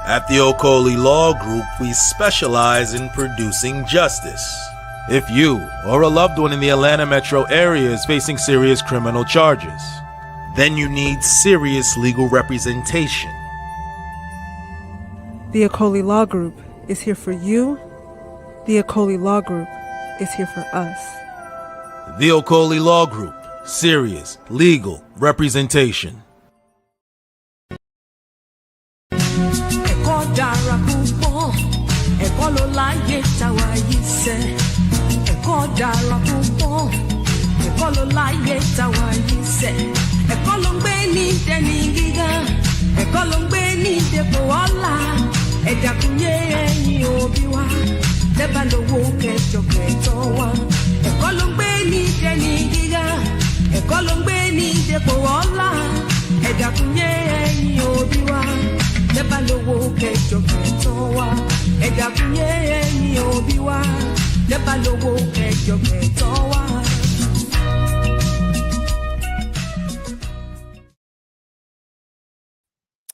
At the Okoli Law Group, we specialize in producing justice. If you or a loved one in the Atlanta metro area is facing serious criminal charges, then you need serious legal representation. The Okoli Law Group is here for you. The Okoli Law Group is here for us. The Okoli Law Group, serious legal representation.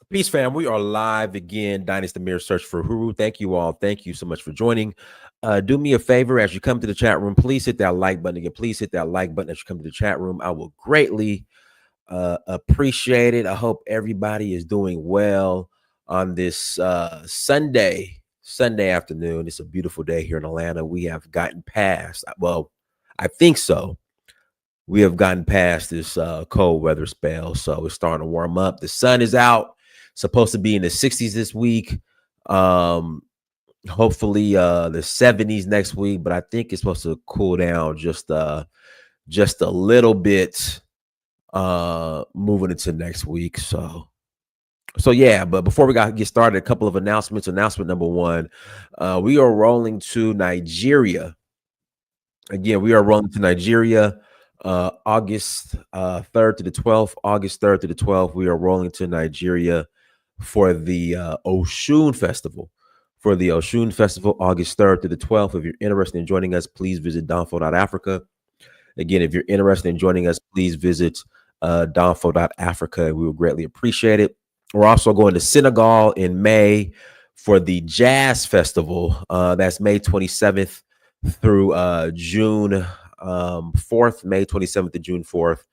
Peace, fam. We are live again. Dynasty Mirror Search for Huru. Thank you all. Thank you so much for joining. Do me a favor as you come to the chat room. Please hit that like button again. Please hit that like button as you come to the chat room. I will greatly appreciate it. I hope everybody is doing well on this Sunday afternoon. It's a beautiful day here in Atlanta. We have gotten past, well, I think so. We have gotten past this cold weather spell, so it's starting to warm up. The sun is out. Supposed to be in the 60s this week. Hopefully the 70s next week, but I think it's supposed to cool down just a little bit moving into next week. So yeah, but before we get started, a couple of announcements. Announcement number one, we are rolling to Nigeria. Again, we are rolling to Nigeria August 3rd to the 12th. August 3rd to the 12th, we are rolling to Nigeria for the Oshun Festival. For the Oshun Festival, August 3rd to the 12th. If you're interested in joining us, please visit donfo.africa. Again, if you're interested in joining us, please visit donfo.africa. We will greatly appreciate it. We're also going to Senegal in May for the Jazz Festival. That's May 27th through June 4th, May 27th to June 4th.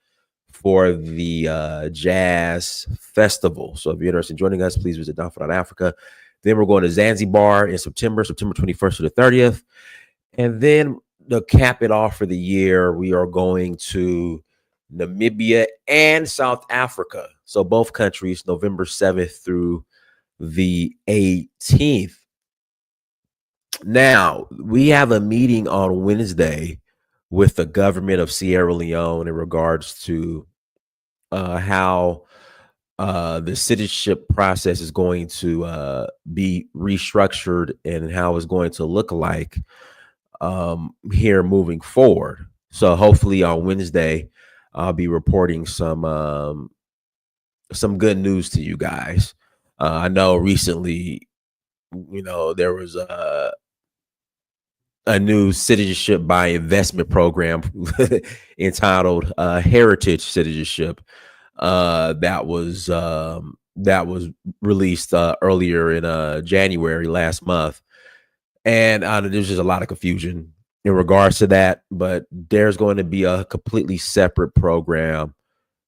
For the Jazz Festival. So if you're interested in joining us, please visit donfo.africa. Then we're going to Zanzibar in September 21st to the 30th. And then to cap it off for the year, we are going to Namibia and South Africa. So both countries, November 7th through the 18th. Now, we have a meeting on Wednesday with the government of Sierra Leone in regards to how the citizenship process is going to be restructured and how it's going to look like here moving forward. So hopefully on Wednesday, I'll be reporting some good news to you guys. I know recently, there was a new citizenship by investment program entitled Heritage Citizenship that was released earlier in January last month, and there's just a lot of confusion in regards to that. But there's going to be a completely separate program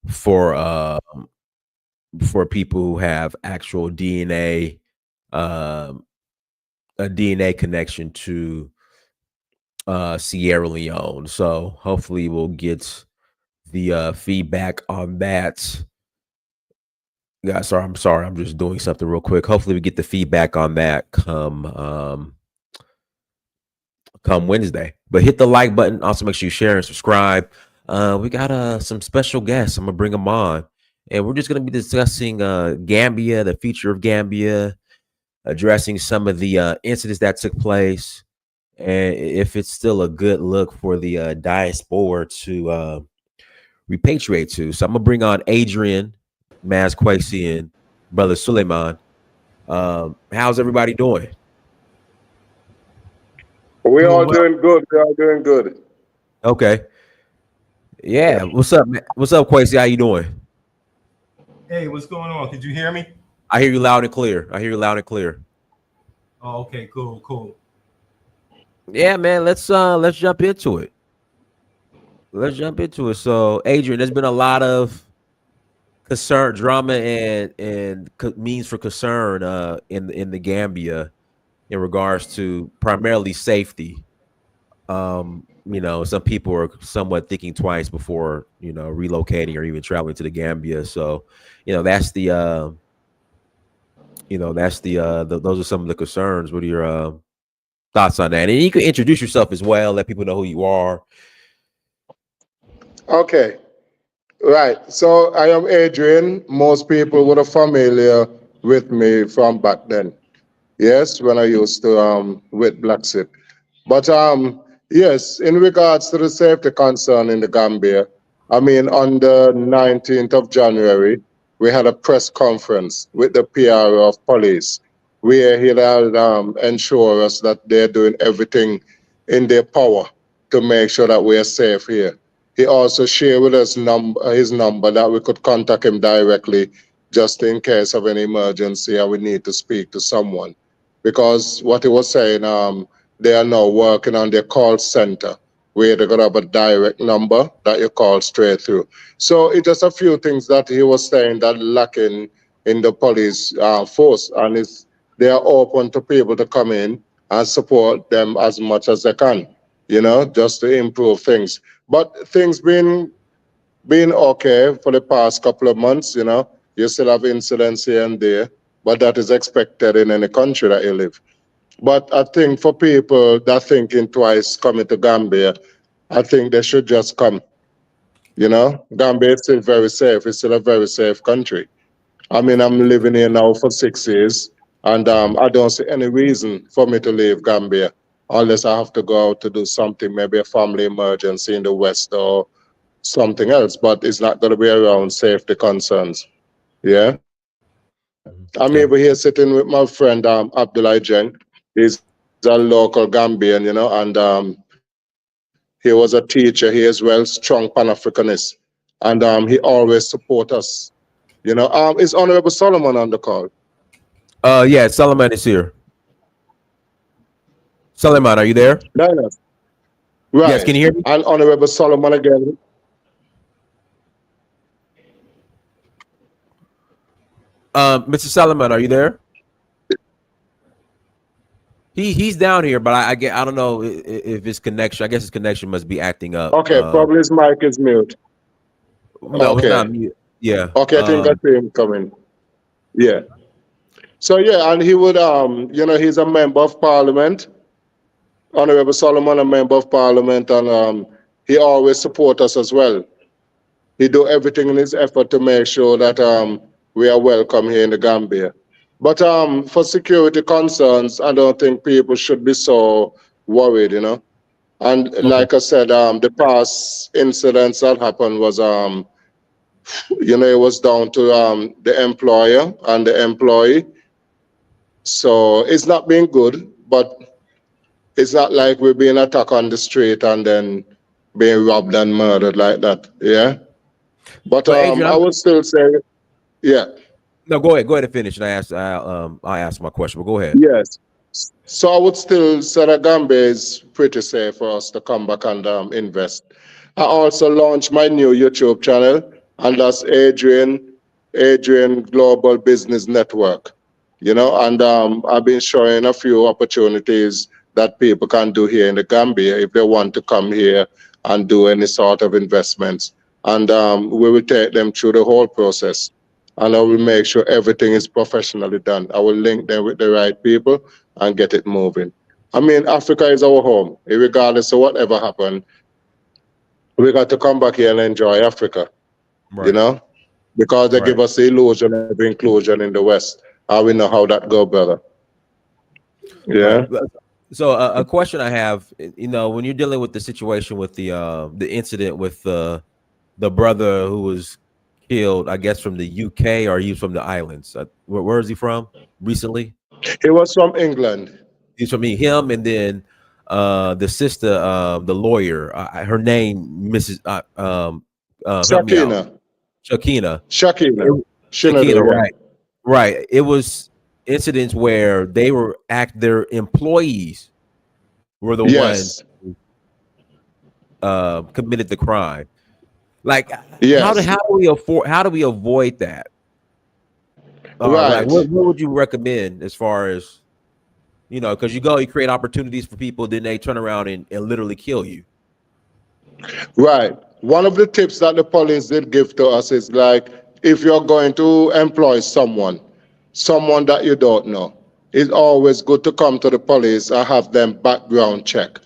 for people who have actual DNA, a DNA connection to Sierra Leone. So hopefully we'll get the feedback on that. Guys, I'm sorry, I'm just doing something real quick. Hopefully we get the feedback on that come Wednesday. But hit the like button. Also make sure you share and subscribe. We got some special guests. I'm gonna bring them on, and we're just gonna be discussing Gambia, the future of Gambia, addressing some of the incidents that took place, and if it's still a good look for the diaspora to repatriate to. So I'm gonna bring on Adrian, Maz Kwesi, and Brother Suleiman. How's everybody doing? We all doing good. We all doing good. Okay. Yeah. What's up, man? What's up, Kwesi? How you doing? Hey, what's going on? Could you hear me? I hear you loud and clear. I hear you loud and clear. Oh, okay, cool. Yeah, man. Let's jump into it. Let's jump into it. So, Adrian, there's been a lot of concern, drama, and means for concern in the Gambia in regards to primarily safety. Some people are somewhat thinking twice before relocating or even traveling to the Gambia. So, that's those are some of the concerns. What are your thoughts on that? And you can introduce yourself as well, let people know who you are. Okay, right. So I am Adrian. Most people would have familiar with me from back then. Yes, when I used to with Black Sip. But yes, in regards to the safety concern in the Gambia, I mean, on the 19th of January, we had a press conference with the PRO of police where he'll ensure us that they're doing everything in their power to make sure that we're safe here. He also shared with us his number that we could contact him directly just in case of any emergency and we need to speak to someone. Because what he was saying, they are now working on their call center where they're going to have a direct number that you call straight through. So it's just a few things that he was saying that lacking in the police force, and they are open to people to come in and support them as much as they can, just to improve things. But things been okay for the past couple of months, You still have incidents here and there, but that is expected in any country that you live. But I think for people that thinking twice coming to Gambia, I think they should just come. Gambia is still very safe. It's still a very safe country. I mean, I'm living here now for 6 years, and I don't see any reason for me to leave Gambia unless I have to go out to do something, maybe a family emergency in the West or something else. But it's not going to be around safety concerns. Yeah. I'm Okay. over here sitting with my friend Abdullah Jeng. He's a local Gambian, and he was a teacher. He is well strong Pan-Africanist, and he always support us. Is Honorable Solomon on the call? Yeah, Solomon is here. Solomon, are you there? Dinah. Yes, Right. can you hear me? And Honorable Solomon again. Mr. Solomon, are you there? He's down here, but I don't know if his connection. I guess his connection must be acting up. Okay, probably his mic is mute. No, it's not Okay. mute. Yeah. Okay, I think I see him coming. Yeah. So yeah, and he would he's a member of parliament. Honorable Solomon, a member of parliament, and he always support us as well. He do everything in his effort to make sure that we are welcome here in the Gambia. But for security concerns, I don't think people should be so worried, And Okay. like I said, the past incidents that happened was, it was down to the employer and the employee. So it's not been good, but it's not like we're being attacked on the street and then being robbed and murdered like that. Yeah. But So Adrian, I would still say, yeah, no, go ahead. Go ahead and finish, and I ask my question. But go ahead. yes. So I would still say that Gambia is pretty safe for us to come back and invest. I also launched my new YouTube channel, and that's Adrian Global Business Network. And I've been showing a few opportunities that people can do here in the Gambia if they want to come here and do any sort of investments. And we will take them through the whole process. And I will make sure everything is professionally done. I will link them with the right people and get it moving. I mean, Africa is our home. Regardless of whatever happened, we got to come back here and enjoy Africa, Right. because they Right. give us the illusion of inclusion in the West. And we know how that go, brother. Yeah. Right. So a question I have, when you're dealing with the situation with the incident with the brother who was killed, I guess from the UK, or he's from the islands. Where is he from? Recently, He was from England. he's from him, and then the sister, the lawyer, her name, Mrs. Help me out, Shakina. Shakina. Shakina. Shakina, Shinadu, yeah. right? Right. It was incidents where their employees were the ones Yes. committed the crime. Like Yes. how do we avoid that? Like Right. what would you recommend as far as because you create opportunities for people, then they turn around and literally kill you. Right. One of the tips that the police did give to us is like, if you're going to employ someone that you don't know, it's always good to come to the police and have them background check,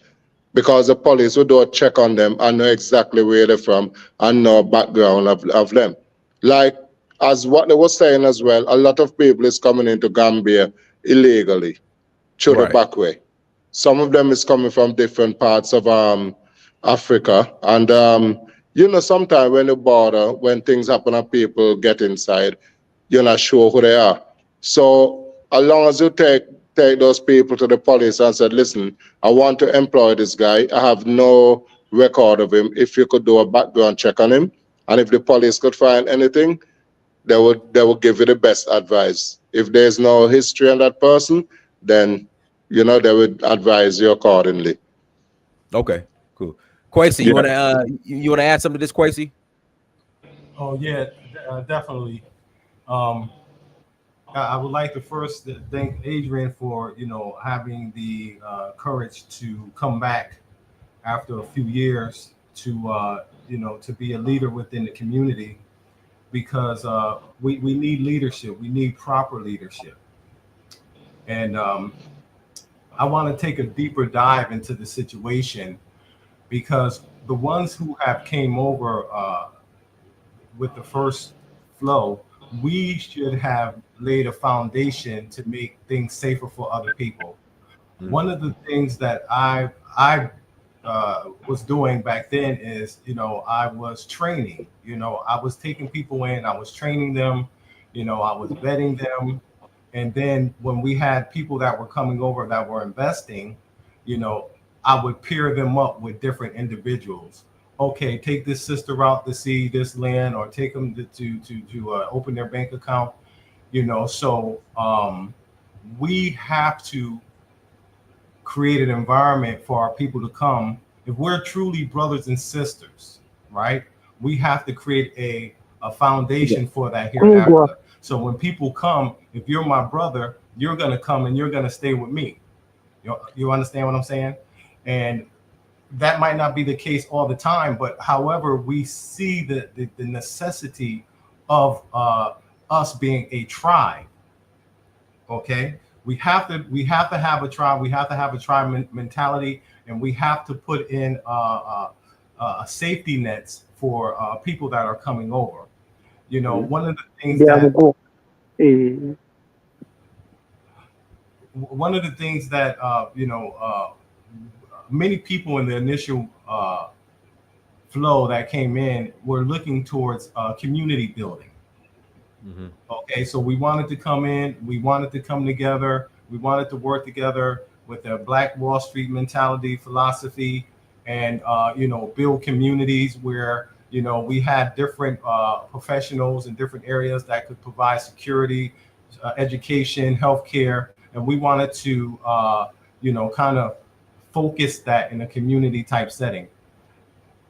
because the police will do a check on them and know exactly where they're from and know background of them. Like, as what they were saying as well, a lot of people is coming into Gambia illegally through the Right. back way. Some of them is coming from different parts of Africa. And, sometimes when the border, when things happen and people get inside, you're not sure who they are. So as long as you take those people to the police and said, listen, I want to employ this guy. I have no record of him. If you could do a background check on him, and if the police could find anything, they would give you the best advice. If there's no history on that person, then they would advise you accordingly. Okay, cool. Quasi, you wanna add something to this, Quasi? Oh yeah, definitely. I would like to first thank Adrian for having the courage to come back after a few years to to be a leader within the community, because we need leadership. We need proper leadership, and I want to take a deeper dive into the situation, because the ones who have came over with the first flow, we should have laid a foundation to make things safer for other people. Mm-hmm. One of the things that I was doing back then is, I was training, I was taking people in, I was training them, I was vetting them. And then when we had people that were coming over that were investing, I would pair them up with different individuals. Okay, take this sister out to see this land, or take them to open their bank account, So we have to create an environment for our people to come. If we're truly brothers and sisters, right? We have to create a foundation for that hereafter. So when people come, if you're my brother, you're gonna come and you're gonna stay with me. You understand what I'm saying? And that might not be the case all the time, but however, we see the necessity of us being a tribe. Okay, we have to have a tribe. We have to have a tribe mentality, and we have to put in safety nets for people that are coming over. One of the things that many people in the initial flow that came in were looking towards community building. Mm-hmm. Okay, so we wanted to come in, we wanted to come together, we wanted to work together with a Black Wall Street mentality, philosophy, and build communities where we had different professionals in different areas that could provide security, education, healthcare, and we wanted to kind of focus that in a community type setting.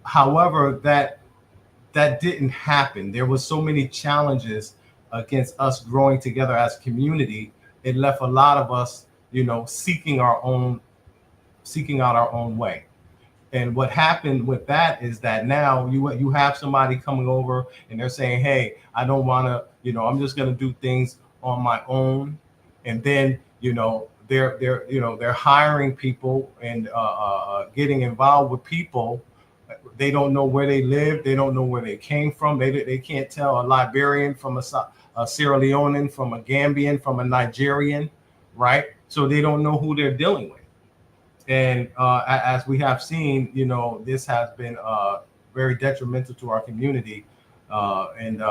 However, that didn't happen. There was so many challenges against us growing together as a community. It left a lot of us, seeking out our own way. And what happened with that is that now you have somebody coming over and they're saying, hey, I don't want to, I'm just going to do things on my own. And then, they're hiring people and getting involved with people. They don't know where they live. They don't know where they came from. They can't tell a Liberian from a Sierra Leonean, from a Gambian, from a Nigerian, right? So they don't know who they're dealing with. And as we have seen, this has been very detrimental to our community. And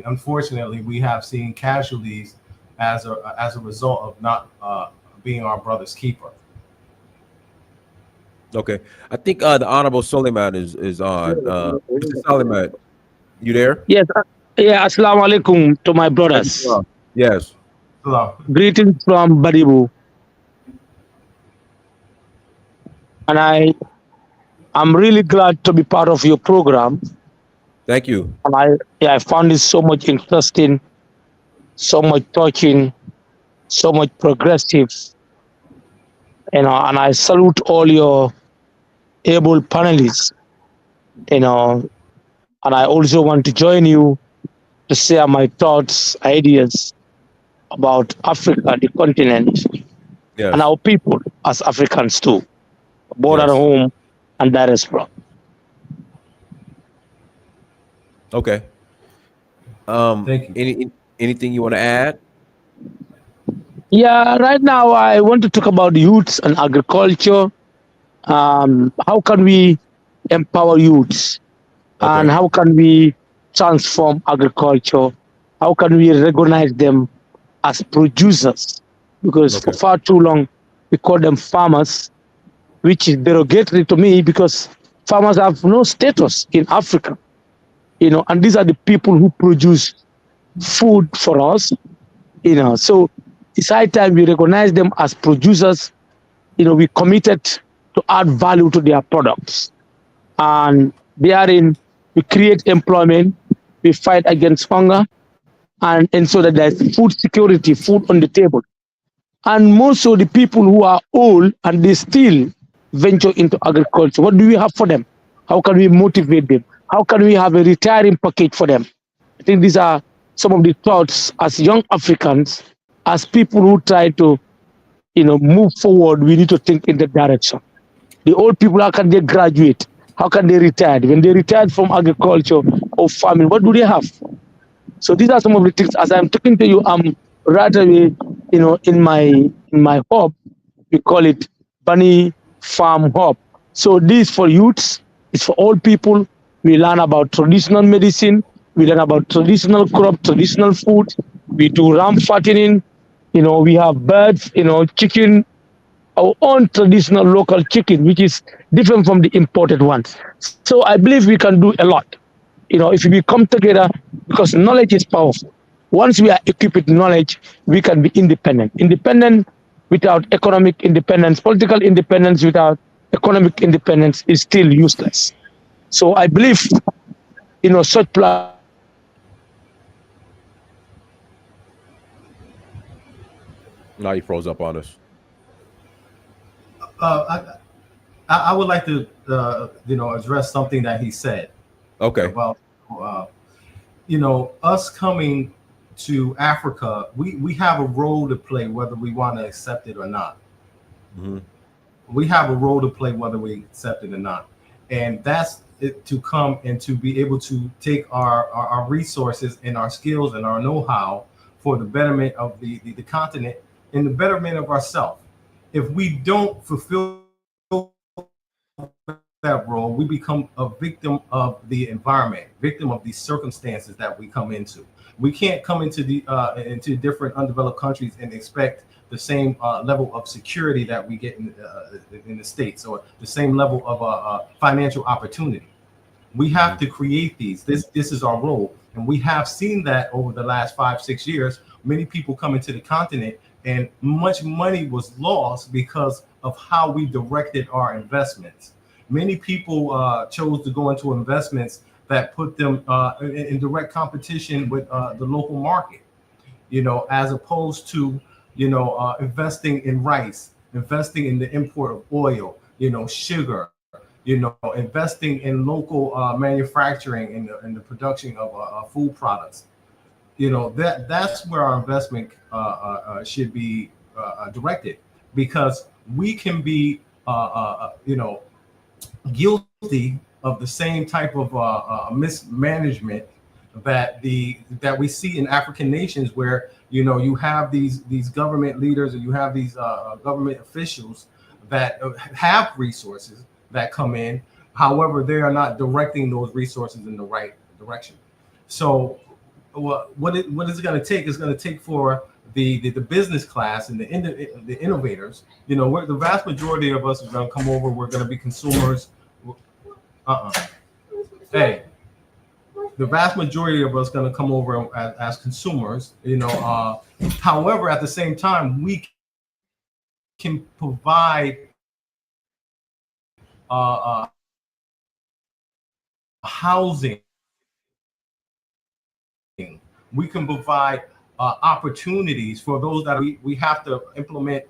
unfortunately, we have seen casualties as a result of not being our brother's keeper. Okay, I think the Honorable Suleiman is on. Mr. Suleiman, you there? Yes. Yeah. Assalamu alaikum to my brothers. Yes. Hello. Greetings from Badibu. And I'm really glad to be part of your program. Thank you. And I found it so much interesting, so much touching, so much progressive. And I salute all your able panelists, you know, and I also want to join you to share my thoughts, ideas about Africa, the continent, Yes. and our people as Africans too, both at Yes. home and diaspora. Okay. Thank you. Anything you want to add? Yeah, right now I want to talk about youths and agriculture. How can we empower youths? Okay. And how can we transform agriculture? How can we recognize them as producers? Because Okay. for far too long, we call them farmers, which is derogatory to me because farmers have no status in Africa, and these are the people who produce food for us, So it's high time we recognize them as producers. We committed to add value to their products. And therein, we create employment, we fight against hunger, and ensure that there's food security, food on the table. And most of the people who are old and they still venture into agriculture, what do we have for them? How can we motivate them? How can we have a retiring package for them? I think these are some of the thoughts as young Africans, as people who try to, move forward. We need to think in that direction. The old people, how can they graduate? How can they retire? When they retired from agriculture or farming, what do they have? So these are some of the things. As I'm talking to you, I'm right away, in my hub, we call it Bunny Farm Hub. So this for youths, it's for all people. We learn about traditional medicine. We learn about traditional crop, traditional food. We do ram fattening. We have birds, chicken, our own traditional local chicken, which is different from the imported ones. So I believe we can do a lot, if we come together, because knowledge is powerful. Once we are equipped with knowledge, we can be independent. Independent without economic independence, political independence without economic independence is still useless. So I believe, such plan. Now you froze up on us. I would like to address something that he said Okay. about us coming to Africa. We have a role to play whether we want to accept it or not. Mhm. We have a role to play whether we accept it or not, and that's it, to come and to be able to take our resources and our skills and our know-how for the betterment of the continent and the betterment of ourselves. If we don't fulfill that role, we become a victim of the environment, victim of these circumstances that we come into. We can't come into into different undeveloped countries and expect the same level of security that we get in the States, or the same level of financial opportunity. We have to create these. This is our role, and we have seen that over the last 5-6 years. Many people come into the continent, and much money was lost because of how we directed our investments. Many people chose to go into investments that put them in direct competition with the local market, as opposed to, investing in rice, investing in the import of oil, sugar, investing in local manufacturing and the production of food products. That's where our investment should be directed, because we can be, guilty of the same type of mismanagement that we see in African nations, where you have these government leaders, and you have these government officials that have resources that come in. However, they are not directing those resources in the right direction. So what is it going to take? It's going to take for the business class and the innovators. The vast majority of us is going to come over. We're going to be consumers. Hey, the vast majority of us going to come over as consumers, you know. However, at the same time, we can provide housing. We can provide opportunities for those that we have to implement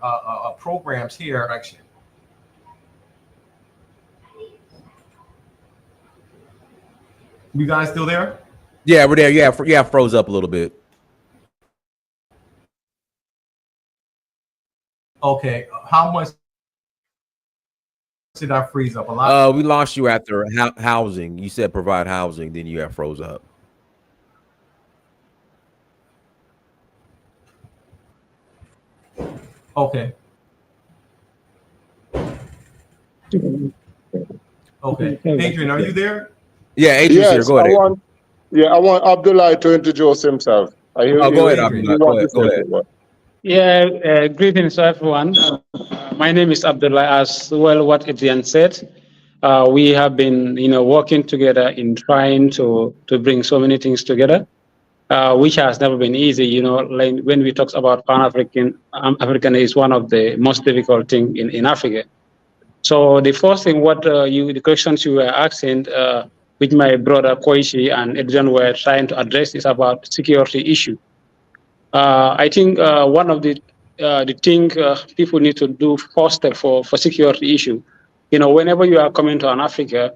programs here. Actually, you guys still there? Yeah, we're there. Yeah, froze up a little bit. Okay, how much did I freeze up? A lot. We lost you after housing. You said provide housing, then you got froze up. Okay. Okay, Adrian, are you there? Yeah, Adrian's here. Yes, Go ahead. I want Abdullah to introduce himself. Go ahead, Abdullah. Go ahead. Yeah, greetings to everyone. My name is Abdullah. As well, what Adrian said, we have been, working together in trying to bring so many things together, which has never been easy. Like when we talk about Pan-African, African is one of the most difficult thing in Africa. So the first thing, the questions you were asking, which my brother Koishi and Adrian were trying to address, is about security issue. I think one of the thing people need to do first step for security issue, whenever you are coming to an Africa,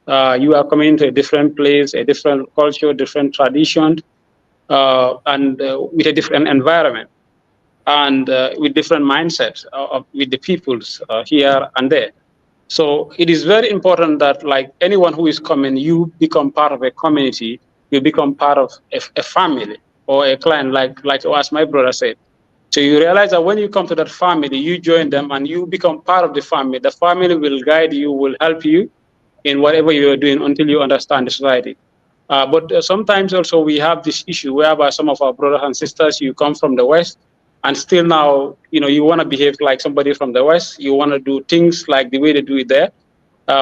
you are coming to a different place, a different culture, different tradition, and with a different environment, and with different mindsets with the peoples here and there. So it is very important that, like anyone who is coming, you become part of a community, you become part of a family or a clan, like as my brother said. So you realize that when you come to that family, you join them and you become part of the family. The family will guide you, will help you in whatever you are doing until you understand the society. But sometimes also we have this issue whereby some of our brothers and sisters, you come from the West, and still now, you want to behave like somebody from the West. You want to do things like the way they do it there,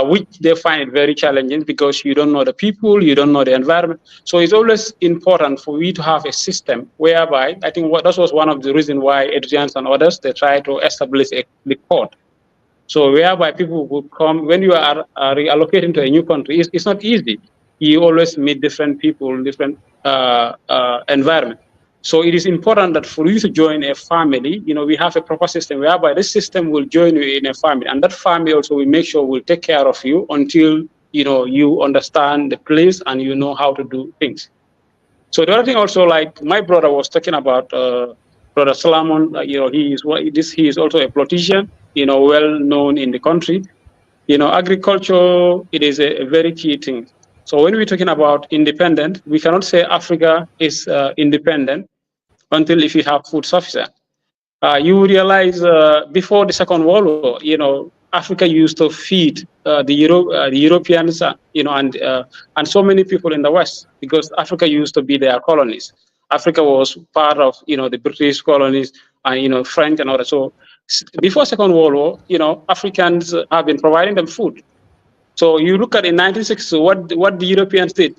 which they find it very challenging because you don't know the people, you don't know the environment. So it's always important for we to have a system whereby, I think that was one of the reasons why Adrian and others, they try to establish the court. So whereby people would come, when you are reallocating to a new country, it's not easy. You always meet different people, different environment. So it is important that for you to join a family, we have a proper system whereby this system will join you in a family, and that family also will make sure will take care of you until you understand the place and you know how to do things. So the other thing also, like my brother was talking about, Brother Solomon, he is also a politician, well known in the country. Agriculture, it is a very key thing. So when we're talking about independent, we cannot say Africa is independent until if you have food sufficient. You realize before the Second World War, Africa used to feed the Europeans, and so many people in the West, because Africa used to be their colonies. Africa was part of the British colonies and French and all that. So before Second World War, Africans have been providing them food. So you look at in 1960, what the Europeans did.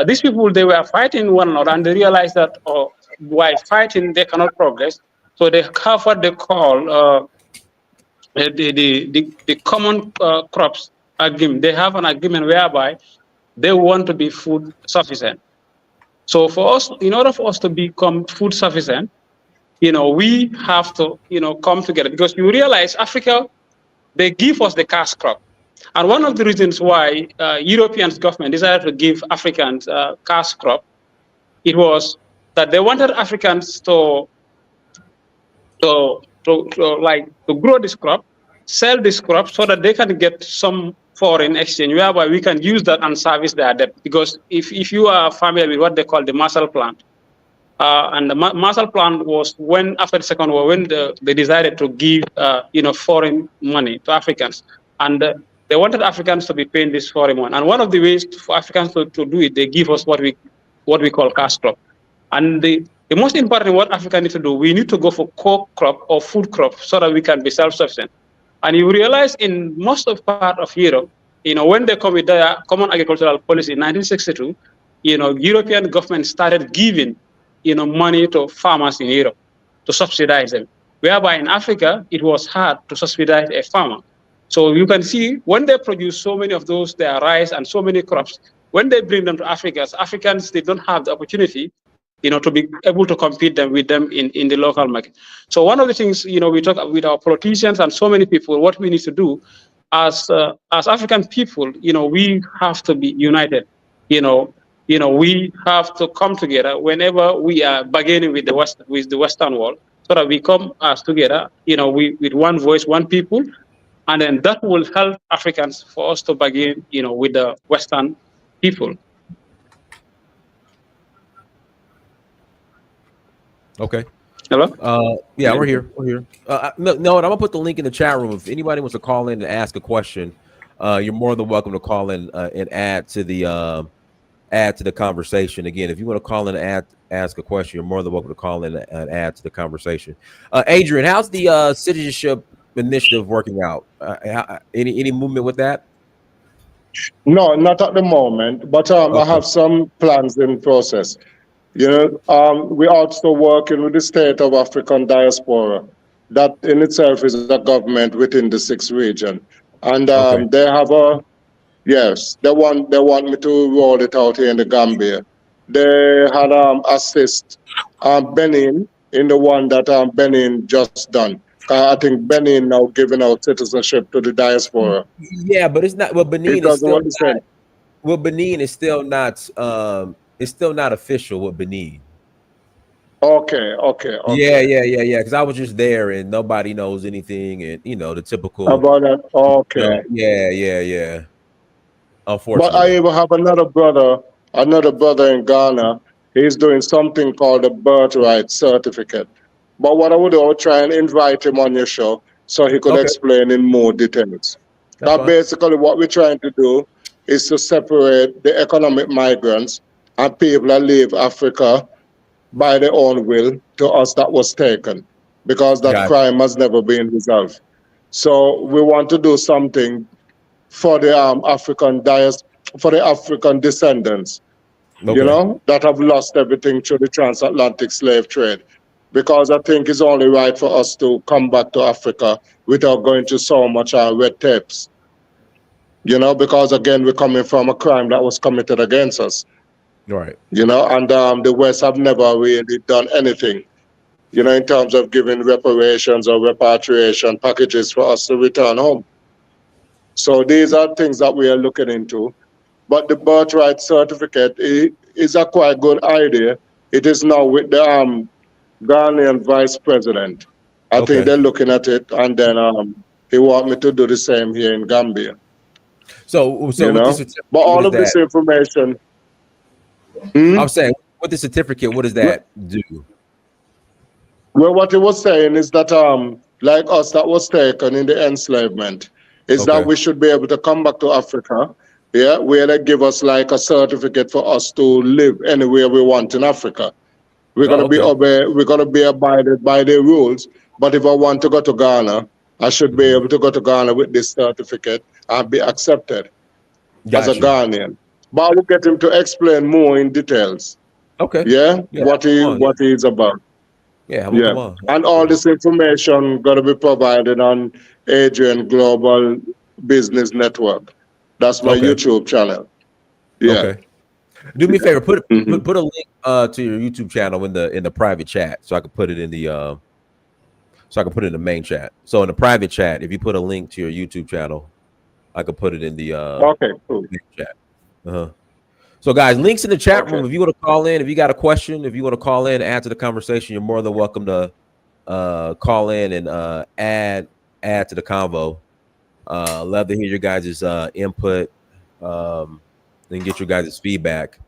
These people, they were fighting one another, and they realized that while fighting, they cannot progress. So they have what they call the common crops agreement. They have an agreement whereby they want to be food sufficient. So for us, in order for us to become food sufficient, we have to, come together, because you realize Africa, they give us the cash crop. And one of the reasons why European government decided to give Africans cash crop, it was that they wanted Africans to grow this crop, sell this crop, so that they can get some foreign exchange, whereby we can use that and service their debt. Because if you are familiar with what they call the Marshall Plan, and the Marshall Plan was when, after the Second War, when they decided to give foreign money to Africans, and they wanted Africans to be paying this foreign money. And one of the ways for Africans to do it, they give us what we call cash crop. And the most important, what Africa needs to do, we need to go for core crop or food crop so that we can be self-sufficient. And you realize in most of part of Europe, when they come with their common agricultural policy in 1962, European government started giving, money to farmers in Europe to subsidize them. Whereby in Africa, it was hard to subsidize a farmer. So you can see when they produce so many of those, their rice and so many crops, when they bring them to Africa, as Africans, they don't have the opportunity, to be able to compete with them in the local market. So one of the things, we talk with our politicians and so many people, what we need to do as African people, we have to be united. We have to come together whenever we are bargaining with the Western world, so that we come as together, with one voice, one people, and then that will help Africans for us to bargain, with the Western people. Okay. Hello? Yeah, we're here. No, and I'm gonna put the link in the chat room. If anybody wants to call in and ask a question, you're more than welcome to call in and add to the conversation. Again, if you want to call in and ask a question, you're more than welcome to call in and add to the conversation. Adrian, how's the citizenship initiative working out? Any movement with that? No, not at the moment, but Okay. I have some plans in process. We're also working with the State of African Diaspora. That in itself is a government within the 6th region. And Okay. they have they want me to roll it out here in the Gambia. They had assist Benin in the one that Benin just done. I think Benin now giving out citizenship to the diaspora. Yeah, but it's not. Well, Benin is still not. Well, Benin is still not. It's still not official with Benin. Okay. Yeah. Because I was just there and nobody knows anything, and the typical about that. Okay. Yeah. Unfortunately, but I even have another brother in Ghana. He's doing something called a birthright certificate. But what I would do, I would try and invite him on your show so he could explain in more details. Now, basically, what we're trying to do is to separate the economic migrants and people that leave Africa by their own will to us that was taken, because that crime has never been resolved. So we want to do something for the African descendants, that have lost everything through the transatlantic slave trade. Because I think it's only right for us to come back to Africa without going through so much red tapes. Because again, we're coming from a crime that was committed against us. Right. And the West have never really done anything, in terms of giving reparations or repatriation packages for us to return home. So these are things that we are looking into. But the birthright certificate is a quite good idea. It is now with the Ghanaian vice president. I think they're looking at it, and then he want me to do the same here in Gambia. So with this but all of this information. I'm saying, with the certificate, what does that do? Well, what he was saying is that like us that was taken in the enslavement, is that we should be able to come back to Africa, where they give us like a certificate for us to live anywhere we want in Africa. We're gonna be abided by their rules. But if I want to go to Ghana, I should be able to go to Ghana with this certificate and be accepted as a Ghanaian. But I will get him to explain more in details. What he is about. And all this information going to be provided on Adrian Global Business Network. That's my YouTube channel. Do me a favor, put a link to your YouTube channel in the private chat, so I can put it in the main chat. So in the private chat, if you put a link to your YouTube channel, I could put it in the main chat. So guys, links in the chat room. If you want to call in, if you got a question, if you want to call in and add to the conversation, you're more than welcome to call in and add to the convo. Love to hear your guys' input and get your guys' feedback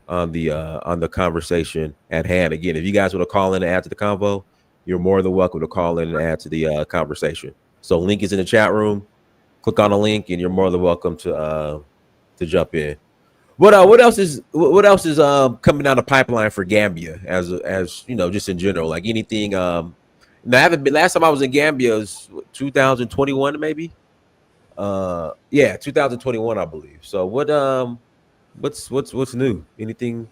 on the conversation at hand. Again, if you guys want to call in and add to the convo, you're more than welcome to call in and add to the conversation. So link is in the chat room. Click on the link, and you're more than welcome to jump in. What else is coming down the pipeline for Gambia as just in general, like anything? I haven't been. Last time I was in Gambia was 2021, maybe. 2021, I believe. So what What's new? Anything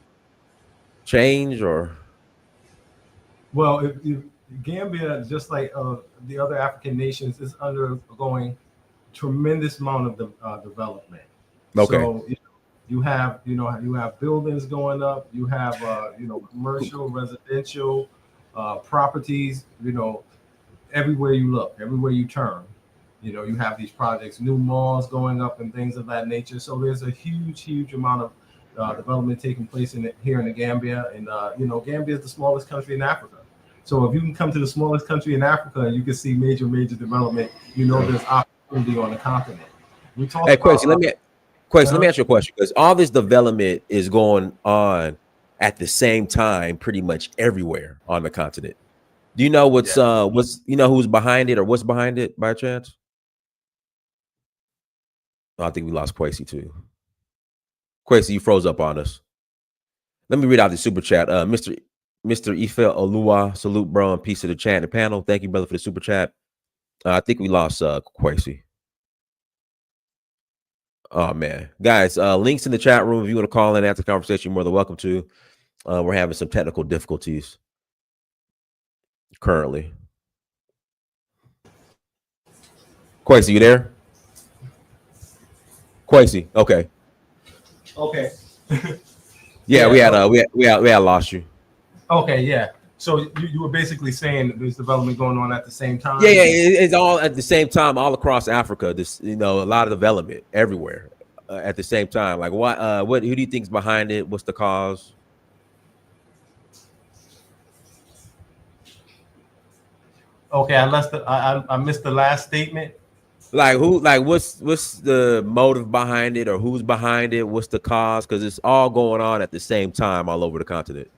change or? Well, if Gambia, just like the other African nations, is undergoing tremendous amount of development. Okay. So you have buildings going up. You have commercial, residential properties. Everywhere you look, everywhere you turn, you have these projects, new malls going up and things of that nature. So there's a huge amount of development taking place here in the Gambia. And Gambia is the smallest country in Africa. So if you can come to the smallest country in Africa and you can see major development, there's opportunity on the continent. We talk Hey, Quincy, about, let me ask you a question, because all this development is going on at the same time pretty much everywhere on the continent. Do you know what's who's behind it or what's behind it by chance? Oh, I think we lost Quasi too. Quasi, you froze up on us. Let me read out the super chat. Mr. Ife Olua, salute, bro, and peace to the chat and the panel. Thank you, brother, for the super chat. I think we lost Quasi. Oh man, guys, links in the chat room. If you want to call in after the conversation, you're more than welcome to. We're having some technical difficulties currently. Quasi, you there? Quasi, okay. Okay. Yeah, we had lost you. Okay, yeah. So you were basically saying that there's development going on at the same time? Yeah, it's all at the same time, all across Africa. This, a lot of development everywhere at the same time. Like who do you think's behind it? What's the cause? Okay, I missed the last statement. Like what's the motive behind it, or who's behind it? What's the cause? Because it's all going on at the same time all over the continent.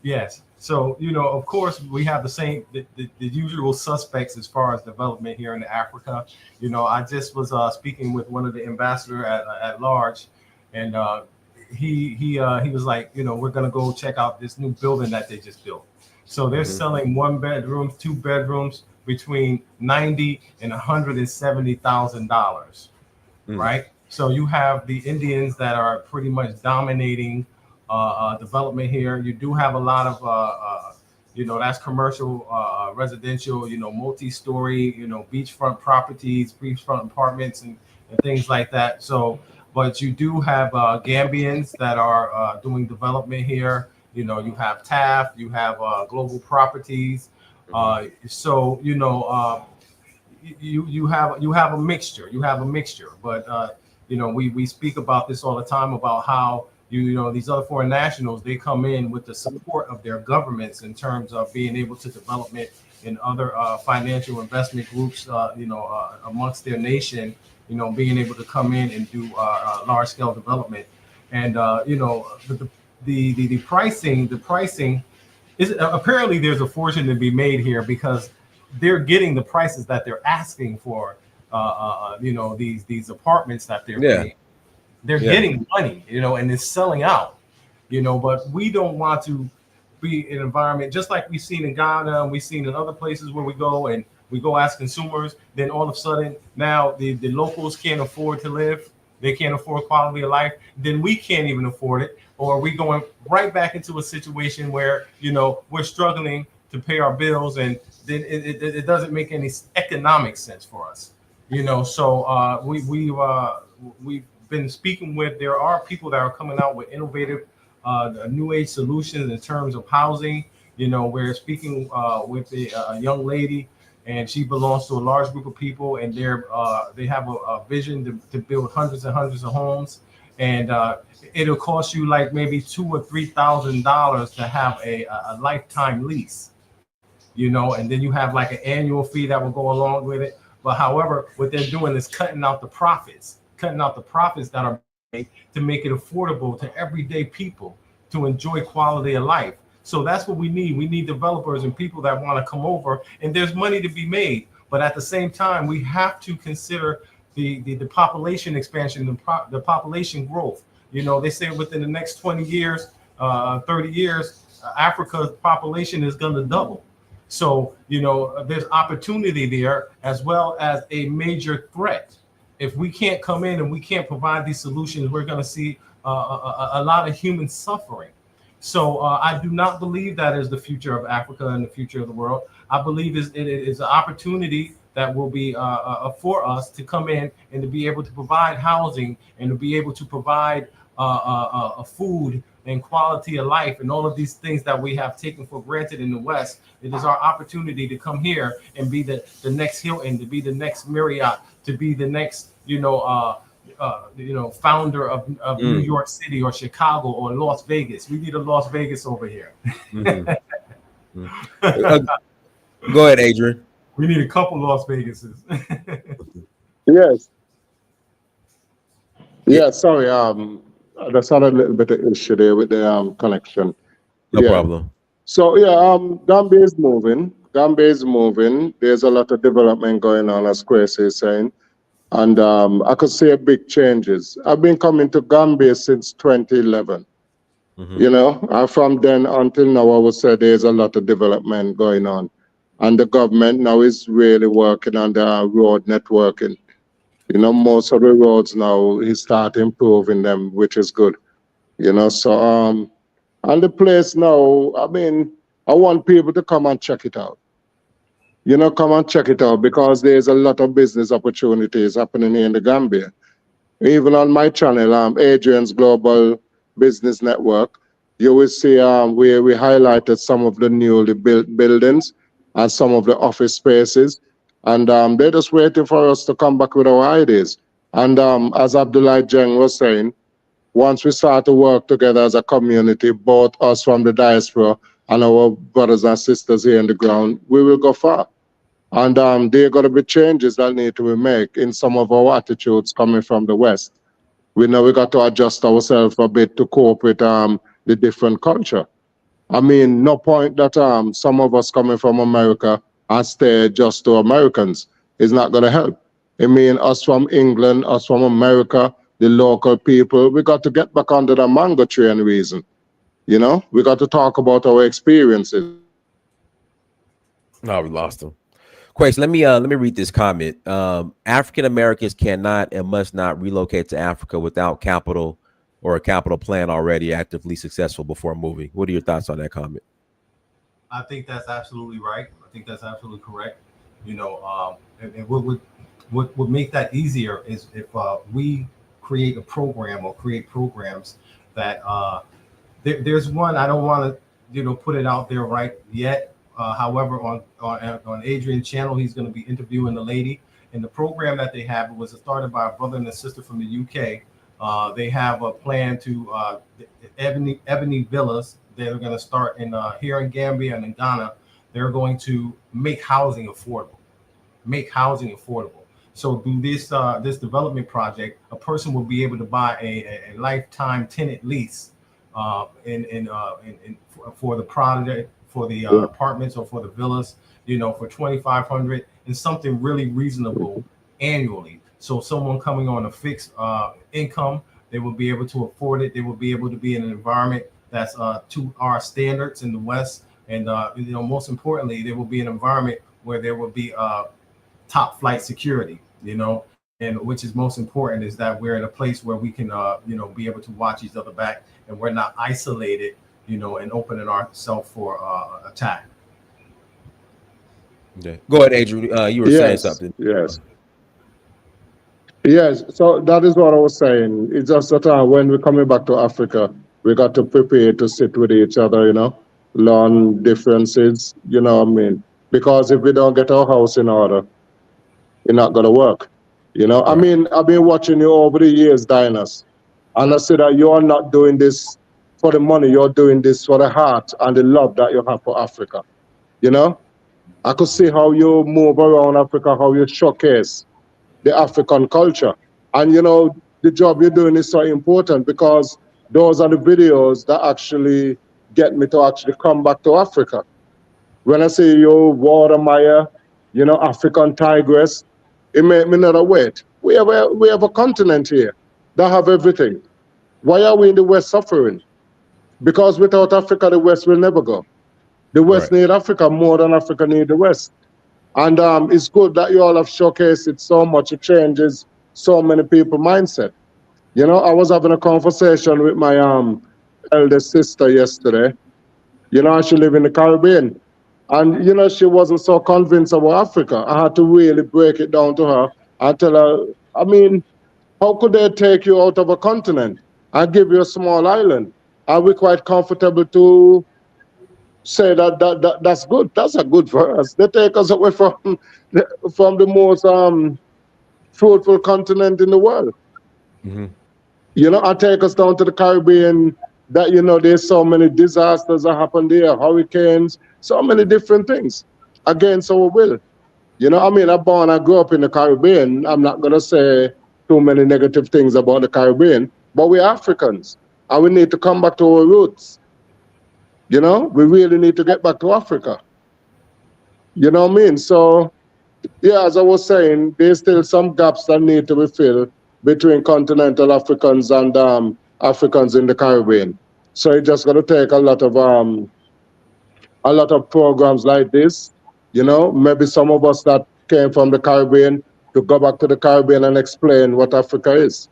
Yes. So, of course, we have the usual suspects as far as development here in Africa. I just was speaking with one of the ambassadors at large, and he was like, we're going to go check out this new building that they just built. So they're selling 1 bedroom, 2 bedrooms between $90,000 and $170,000, right? So you have the Indians that are pretty much dominating development here. You do have a lot of that's commercial, residential, multi-story, beachfront properties, beachfront apartments, and things like that. So, but you do have Gambians that are doing development here. You have Taft, you have Global Properties. So you have a mixture. But we speak about this all the time about how these other foreign nationals, they come in with the support of their governments in terms of being able to development in other financial investment groups, amongst their nation, being able to come in and do large scale development. And the pricing is apparently there's a fortune to be made here, because they're getting the prices that they're asking for. These apartments that they're paying. They're getting money, and it's selling out, but we don't want to be in an environment just like we've seen in Ghana and we've seen in other places where we go as consumers. Then all of a sudden now the locals can't afford to live. They can't afford quality of life. Then we can't even afford it. Or we going right back into a situation where, we're struggling to pay our bills, and then it doesn't make any economic sense for us, So we've been speaking with, there are people that are coming out with innovative new age solutions in terms of housing. We're speaking with a young lady, and she belongs to a large group of people, and they have a vision to build hundreds and hundreds of homes, and it'll cost you like maybe $2,000 or $3,000 to have a lifetime lease, and then you have like an annual fee that will go along with it. But however, what they're doing is cutting out the profits that are made to make it affordable to everyday people to enjoy quality of life. So that's what we need. We need developers and people that want to come over, and there's money to be made. But at the same time, we have to consider the population expansion, the population growth. They say within the next 20 years, 30 years, Africa's population is going to double. So, there's opportunity there as well as a major threat. If we can't come in and we can't provide these solutions, we're going to see a lot of human suffering. So I do not believe that is the future of Africa and the future of the world. I believe it is an opportunity that will be for us to come in and to be able to provide housing and to be able to provide food and quality of life and all of these things that we have taken for granted in the West. It is our opportunity to come here and be the next Hilton, to be the next Marriott, to be the next, founder of New York City or Chicago or Las Vegas. We need a Las Vegas over here. Go ahead, Adrian. We need a couple Las Vegases. Yes. Yeah, sorry. That's had a little bit of issue there with the connection. No problem. So yeah, Gambia is moving. Gambia is moving. There's a lot of development going on, as Kwesi is saying. And I could see a big changes. I've been coming to Gambia since 2011. And from then until now, I would say there's a lot of development going on. And the government now is really working on the road networking. Most of the roads now, he start improving them, which is good. So and the place now, I mean, I want people to come and check it out. Come and check it out, because there's a lot of business opportunities happening here in the Gambia. Even on my channel, Adrian's Global Business Network, you will see where we highlighted some of the newly built buildings and some of the office spaces. And they're just waiting for us to come back with our ideas. And as Abdullah Jeng was saying, once we start to work together as a community, both us from the diaspora and our brothers and sisters here on the ground, we will go far. And there are going to be changes that need to be made in some of our attitudes coming from the West. We know we got to adjust ourselves a bit to cope with the different culture. I mean, no point that some of us coming from America and stay just to Americans is not going to help. I mean, us from England, us from America, the local people, we got to get back under the mango tree and reason. We got to talk about our experiences. Oh, we lost him. Quace, let me read this comment. African Americans cannot and must not relocate to Africa without capital or a capital plan already actively successful before moving. What are your thoughts on that comment? I think that's absolutely right. I think that's absolutely correct. And what would make that easier is if we create a program or create programs that there's one, I don't want to put it out there right yet. However, on Adrian's channel, he's going to be interviewing the lady. And the program that they have was started by a brother and a sister from the UK. They have a plan to Ebony Villas. They're going to start here in Gambia and in Ghana. They're going to make housing affordable. So through this development project, a person will be able to buy a lifetime tenant lease for the project, for the apartments or for the villas, for $2,500 and something really reasonable annually. So someone coming on a fixed income, they will be able to afford it. They will be able to be in an environment that's to our standards in the West. And, most importantly, there will be an environment where there will be top flight security, and which is most important is that we're in a place where we can, be able to watch each other back and we're not isolated, and opening ourselves for attack. Okay. Go ahead, Adrian. You were saying something. Yes. So that is what I was saying. It's just that when we're coming back to Africa, we got to prepare to sit with each other, learn differences, because if we don't get our house in order, it's not going to work. I mean, I've been watching you over the years, Dinas, and I see that you're not doing this for the money, you're doing this for the heart and the love that you have for Africa. I could see how you move around Africa, how you showcase the African culture. And, the job you're doing is so important because those are the videos that actually get me to actually come back to Africa. When I see you, Watermeyer, African tigress, it made me not wait. We have a continent here that have everything. Why are we in the West suffering? Because without Africa, the West will never go. The West need Africa more than Africa need the West. And it's good that you all have showcased it so much. It changes so many people's mindset. You know, I was having a conversation with my eldest sister yesterday. You know, she live in the Caribbean. And, you know, she wasn't so convinced about Africa. I had to really break it down to her and tell her, I mean, how could they take you out of a continent and give you a small island? Are we quite comfortable to say that's good? That's a good for us. They take us away from from the most fruitful continent in the world. Mm-hmm. You know, I take us down to the Caribbean that, you know, there's so many disasters that happen there, hurricanes, so many different things against our will. You know, I mean, I grew up in the Caribbean. I'm not going to say too many negative things about the Caribbean, but we're Africans and we need to come back to our roots. You know, we really need to get back to Africa. You know what I mean? So, yeah, as I was saying, there's still some gaps that need to be filled between continental Africans and Africans in the Caribbean. So it's just going to take a lot of programs like this. You know, maybe some of us that came from the Caribbean to go back to the Caribbean and explain what Africa is.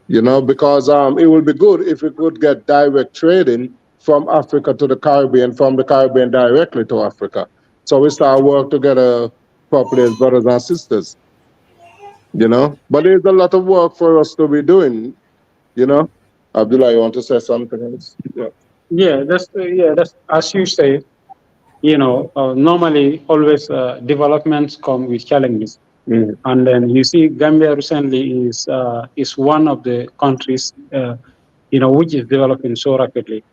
You know, because it would be good if we could get direct trading from Africa to the Caribbean, from the Caribbean directly to Africa. So we start work together properly as brothers and sisters. You know, but there's a lot of work for us to be doing. You know, Abdullah, you want to say something else? Yeah. That's as you say. Normally, always developments come with challenges. Mm. And then you see Gambia recently is one of the countries, which is developing so rapidly.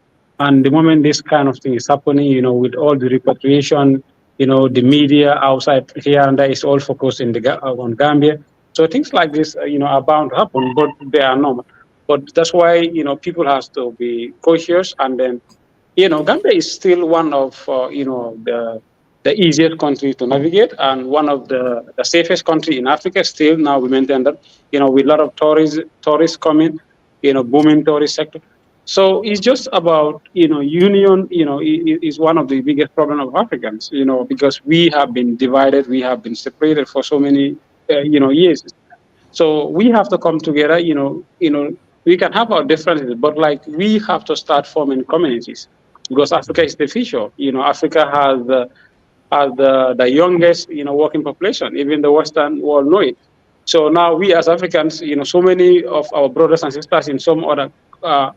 And the moment this kind of thing is happening, with all the repatriation, the media outside here and there is all focused on Gambia. So things like this, are bound to happen, but they are normal. But that's why, people has to be cautious. And then, Gambia is still one of, the easiest country to navigate and one of the safest country in Africa. Still now we maintain that, with a lot of tourists coming, booming tourist sector. So it's just about, union, is one of the biggest problem of Africans, because we have been divided, we have been separated for so many, years. So we have to come together, we can have our differences, but like we have to start forming communities because Africa is the future. Africa has the youngest, working population. Even the Western world know it. So now we as Africans, so many of our brothers and sisters in some other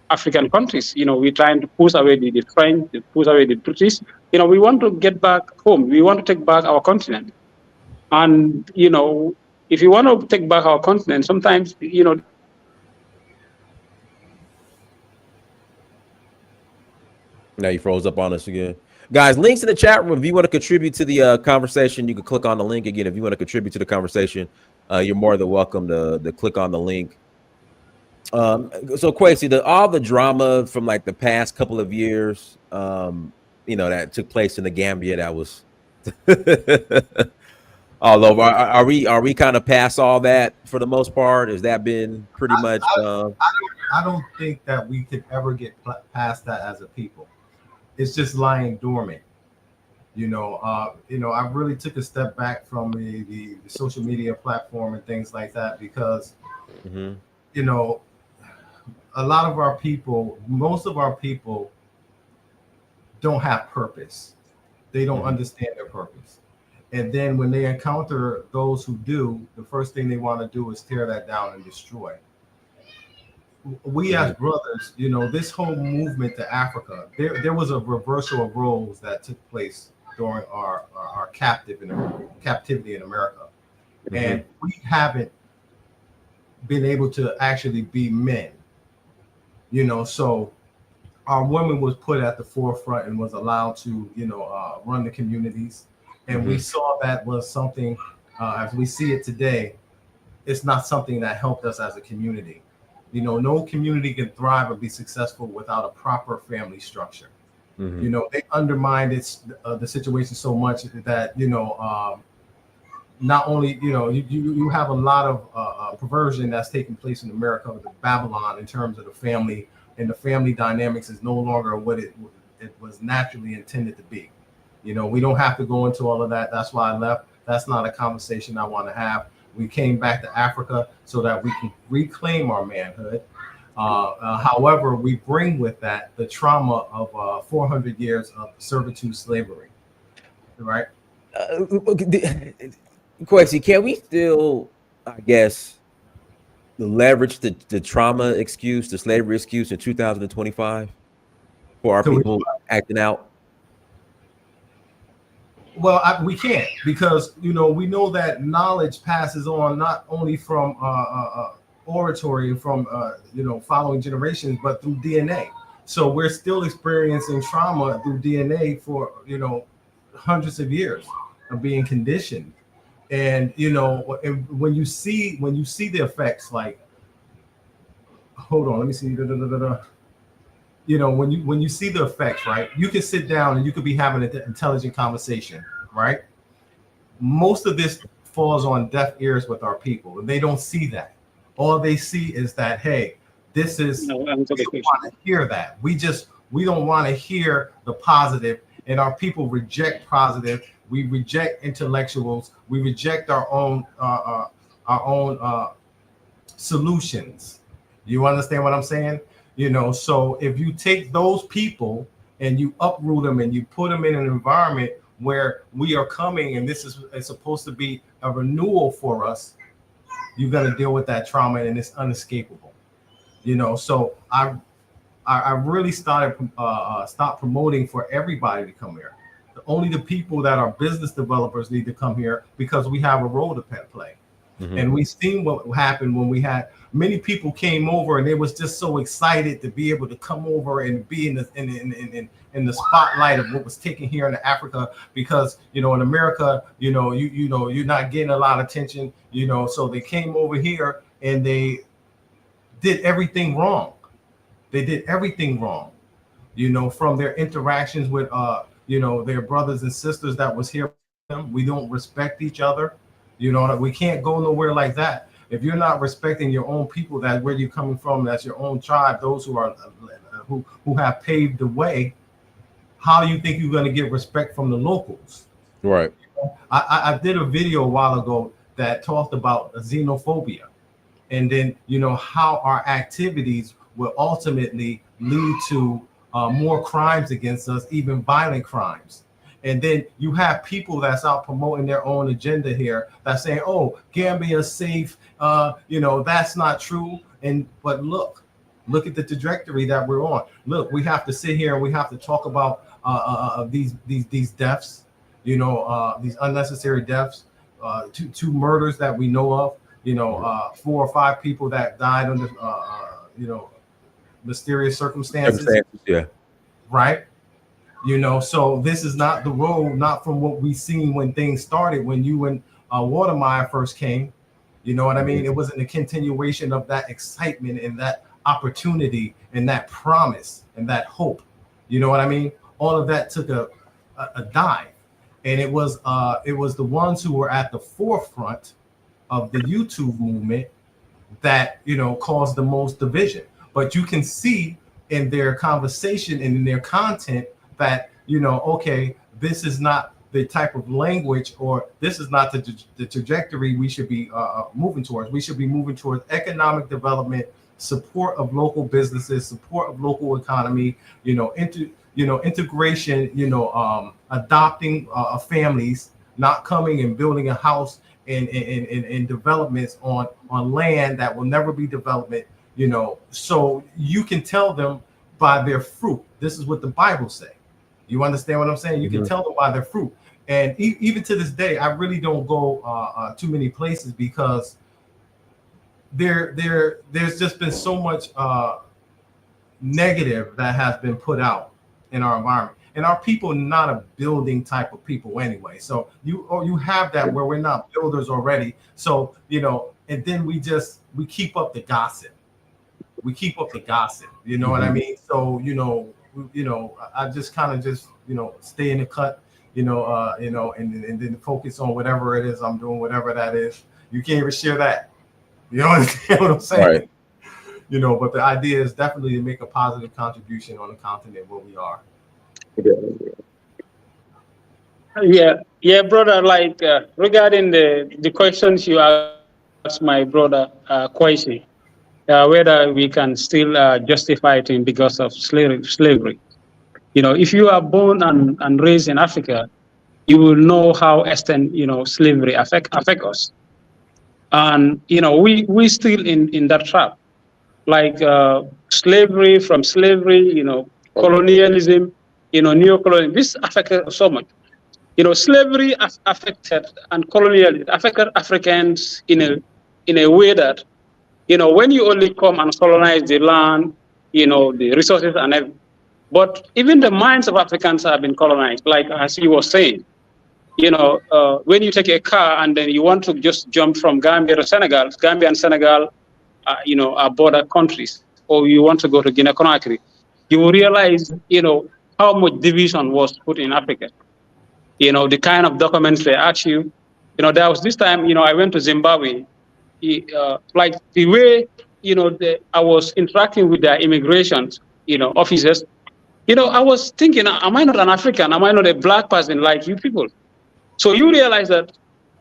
African countries, we're trying to push away the French, push away the British. We want to get back home. We want to take back our continent. And, if you want to take back our continent, sometimes, Now you froze up on us again. Guys, links in the chat room. If you want to contribute to the conversation, you can click on the link again. If you want to contribute to the conversation, you're more than welcome to click on the link. So Kwesi, all the drama from like the past couple of years, that took place in the Gambia, that was all over. Are we kind of past all that for the most part? Has that been pretty much? I don't think that we could ever get past that as a people. It's just lying dormant. I really took a step back from the social media platform and things like that because, a lot of our people, most of our people don't have purpose. They don't understand their purpose. And then when they encounter those who do, the first thing they want to do is tear that down and destroy. We as brothers, this whole movement to Africa, there was a reversal of roles that took place during our captivity in America. And we haven't been able to actually be men. So our women was put at the forefront and was allowed to, run the communities. And we saw that was something, as we see it today, it's not something that helped us as a community. No community can thrive or be successful without a proper family structure. They undermined the situation so much that, not only, you have a lot of perversion that's taking place in America with Babylon in terms of the family, and the family dynamics is no longer what it was naturally intended to be. We don't have to go into all of that. That's why I left. That's not a conversation I want to have. We came back to Africa so that we can reclaim our manhood. However, we bring with that the trauma of 400 years of servitude slavery, right? Quincy, can we still, I guess, leverage the trauma excuse, the slavery excuse in 2025 for our people acting out? Well, we can't, because we know that knowledge passes on not only from oratory, from following generations, but through DNA. So we're still experiencing trauma through DNA for hundreds of years of being conditioned. And when you see the effects, like, hold on, let me see. When you see the effects, right, you can sit down and you could be having an intelligent conversation, right? Most of this falls on deaf ears with our people, and they don't see that. All they see is that, hey, this is, we don't want to hear that. We don't want to hear the positive, and our people reject positive. We reject intellectuals. We reject our own solutions. You understand what I'm saying? So if you take those people and you uproot them and you put them in an environment where we are coming, and this is supposed to be a renewal for us, you're going to deal with that trauma, and it's unescapable. So I really stopped promoting for everybody to come here. Only the people that are business developers need to come here, because we have a role to play. Mm-hmm. And we've seen what happened when we had many people came over, and they was just so excited to be able to come over and be in the spotlight of what was taken here in Africa, because in America, you're not getting a lot of attention, so they came over here and they did everything wrong. They did everything wrong, from their interactions with their brothers and sisters that was here. We don't respect each other. We can't go nowhere like that. If you're not respecting your own people, that where you're coming from, that's your own tribe, those who are who have paved the way, how do you think you're going to get respect from the locals? Right. I did a video a while ago that talked about xenophobia, and then how our activities will ultimately lead to more crimes against us, even violent crimes. And then you have people that's out promoting their own agenda here, that's saying, "Oh, Gambia's safe." That's not true. But look at the trajectory that we're on. Look, we have to sit here and we have to talk about these deaths, these unnecessary deaths, two murders that we know of, 4 or 5 people that died under mysterious circumstances. Yeah. Right. So this is not the road, not from what we seen when things started, when you and Watermeyer first came. You know what I mean? It wasn't a continuation of that excitement and that opportunity and that promise and that hope. You know what I mean? All of that took a dive, and it was the ones who were at the forefront of the YouTube movement that caused the most division. But you can see in their conversation and in their content that okay, this is not the type of language, or this is not the trajectory we should be moving towards. We should be moving towards economic development, support of local businesses, support of local economy, integration, adopting families, not coming and building a house and developments on land that will never be development. So you can tell them by their fruit. This is what the Bible says. You understand what I'm saying? You can tell them by their fruit. And even to this day, I really don't go too many places, because there's just been so much negative that has been put out in our environment. And our people are not a building type of people anyway. So you have that where we're not builders already. So, and then we keep up the gossip. We keep up the gossip. You know what I mean? So, I just kind of stay in the cut, and then focus on whatever it is I'm doing, whatever that is. You can't even share that. You understand what I'm saying? Right. But the idea is definitely to make a positive contribution on the continent where we are. Yeah, brother. Like regarding the questions you asked my brother Kwesi, whether we can still justify it because of slavery. You know, if you are born and raised in Africa, you will know how extent, you know, slavery affect us. And, you know, we still in that trap. Like slavery, you know, colonialism, you know, neocolonialism, this affected us so much. You know, slavery affected and colonialism affected Africans in a way that, you know, when you only come and colonize the land, you know, the resources and everything. But even the minds of Africans have been colonized, like as you were saying. You know, when you take a car and then you want to just jump from Gambia to Senegal, Gambia and Senegal, you know, are border countries, or you want to go to Guinea-Conakry, you will realize, you know, how much division was put in Africa. You know, the kind of documents they ask you. You know, there was this time, you know, I went to Zimbabwe, like the way, you know, I was interacting with their immigration, you know, officers. You know, I was thinking, am I not an African? Am I not a black person like you people? So you realize that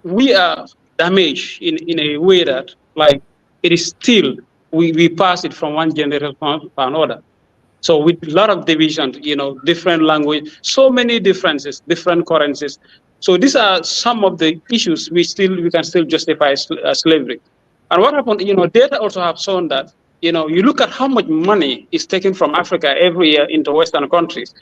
we are damaged in a way that, like, it is still, we pass it from one generation to another. So with a lot of division, you know, different language, so many differences, different currencies. So these are some of the issues we can still justify slavery. And what happened, you know, data also have shown that, you know, you look at how much money is taken from Africa every year into Western countries.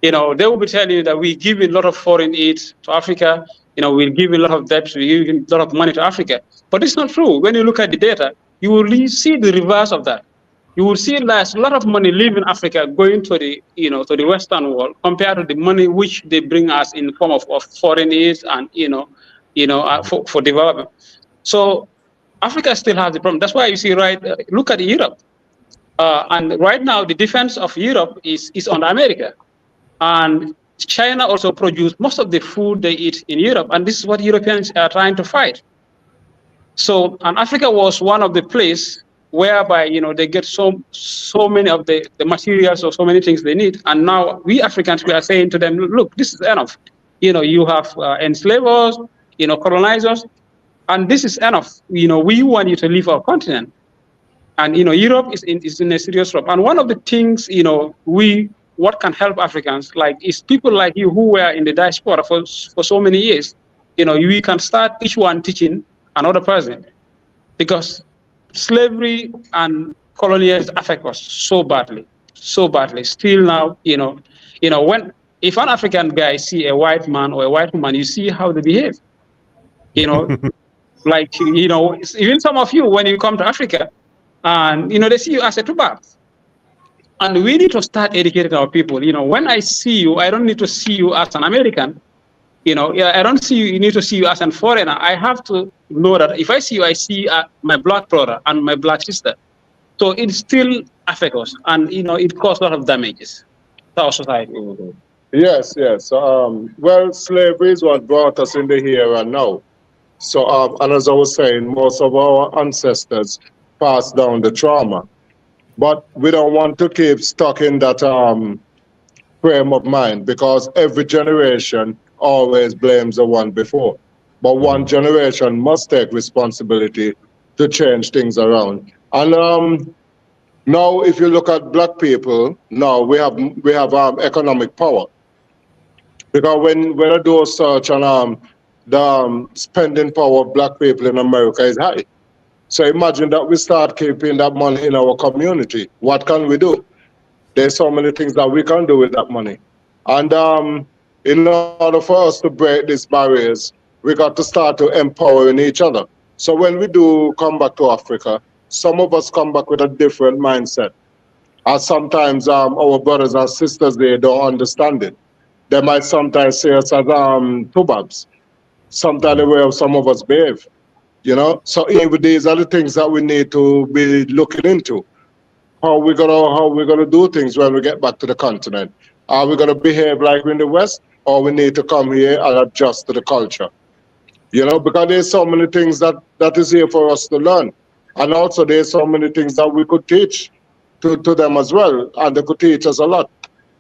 You know, they will be telling you that we give a lot of foreign aid to Africa. You know, we give a lot of debts, we give a lot of money to Africa. But it's not true. When you look at the data, you will see the reverse of that. You will see there's a lot of money leaving Africa going to the, you know, to the Western world compared to the money which they bring us in the form of foreign aid and, for development. So Africa still has the problem. That's why you see, right, look at Europe. And right now, the defense of Europe is on America. And China also produces most of the food they eat in Europe. And this is what Europeans are trying to fight. So, and Africa was one of the places whereby, you know, they get so many of the materials or so many things they need. And now we Africans, we are saying to them, look, this is enough. You know, you have enslavers, you know, colonizers, and this is enough. You know, we want you to leave our continent. And, you know, Europe is in a serious trouble. And one of the things, you know, what can help Africans, like, is people like you who were in the diaspora for so many years. You know, we can start each one teaching another person, because slavery and colonialism affect us so badly. Still now, you know, if an African guy see a white man or a white woman, you see how they behave. You know, like, you know, even some of you, when you come to Africa, and, you know, they see you as a tubab. And we need to start educating our people. You know, when I see you, I don't need to see you as an American. You know, I don't see you need to see you as a foreigner. I have to know that if I see you, I see my black brother and my black sister. So it still affects us, and, you know, it causes a lot of damages to our society. Yes. Well, slavery is what brought us in the here and now. So, and as I was saying, most of our ancestors passed down the trauma. But we don't want to keep stuck in that frame of mind, because every generation always blames the one before. But one generation must take responsibility to change things around. And now, if you look at black people, now we have economic power. Because when I do a search on the spending power of black people in America is high. So imagine that we start keeping that money in our community. What can we do? There's so many things that we can do with that money. And in order for us to break these barriers, we got to start to empowering each other. So when we do come back to Africa, some of us come back with a different mindset. And sometimes our brothers and sisters, they don't understand it. They might sometimes see us as tubabs. Sometimes the way some of us behave. You know, so even these are the things that we need to be looking into. How we gonna do things when we get back to the continent? Are we gonna behave like we're in the West, or we need to come here and adjust to the culture? You know, because there's so many things that is here for us to learn, and also there's so many things that we could teach to them as well, and they could teach us a lot.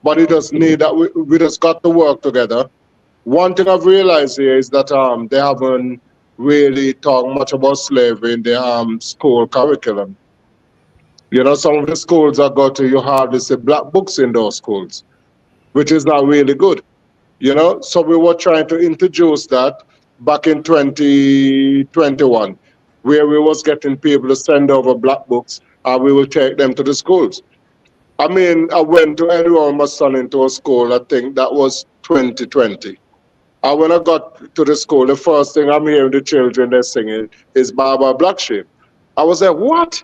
But it just need that we just got to work together. One thing I've realized here is that they haven't really talk much about slavery in the school curriculum. You know, some of the schools I go to, you hardly see black books in those schools, which is not really good. You know, so we were trying to introduce that back in 2021, where we was getting people to send over black books and we will take them to the schools. I mean, I went to enroll my son into a school, I think that was 2020. And when I got to the school, the first thing I'm hearing the children they're singing is Baba Black Sheep. I was like, what?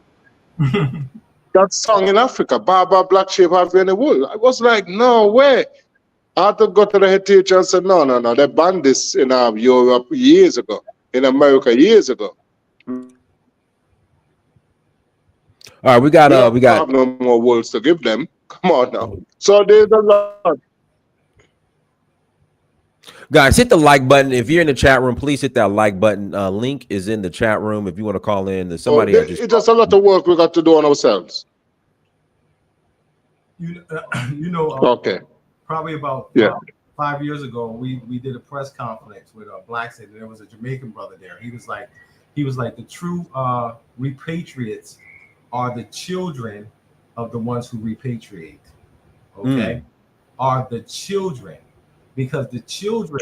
That song in Africa, Baba Black Sheep have any wool. I was like, no way. I had to go to the head teacher and said, no, they banned this in Europe years ago, in America years ago. All right, we got have no more wolves to give them. Come on now. So there's a lot. Guys, hit the like button. If you're in the chat room, please hit that like button. Link is in the chat room if you want to call in. There's somebody it's just a lot of work we got to do on ourselves. Okay. Probably about 5 years ago, we did a press conference with blacks, and there was a Jamaican brother there. He was like the true repatriates are the children of the ones who repatriate. Okay, are the children, because the children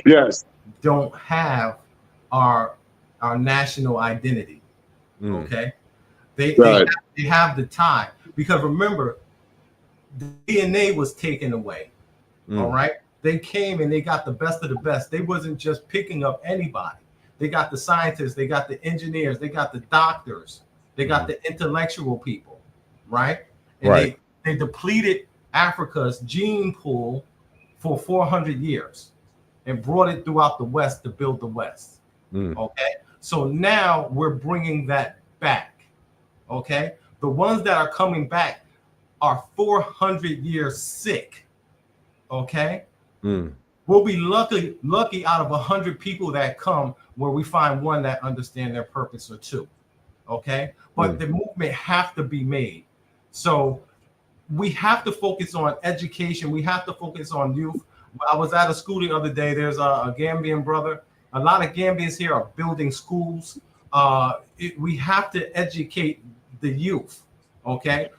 don't have our national identity. Okay, they have the tie, because remember, the DNA was taken away. All right, they came and they got the best of the best. They wasn't just picking up anybody. They got the scientists, they got the engineers, they got the doctors, they got the intellectual people, right? And they depleted Africa's gene pool for 400 years and brought it throughout the West to build the West. Okay, so now we're bringing that back. Okay, the ones that are coming back are 400 years sick. Okay, we'll be lucky out of 100 people that come where we find one that understand their purpose, or two. Okay, but the movement have to be made. So we have to focus on education. We have to focus on youth. I was at a school the other day. There's a Gambian brother. A lot of Gambians here are building schools. We have to educate the youth. Okay,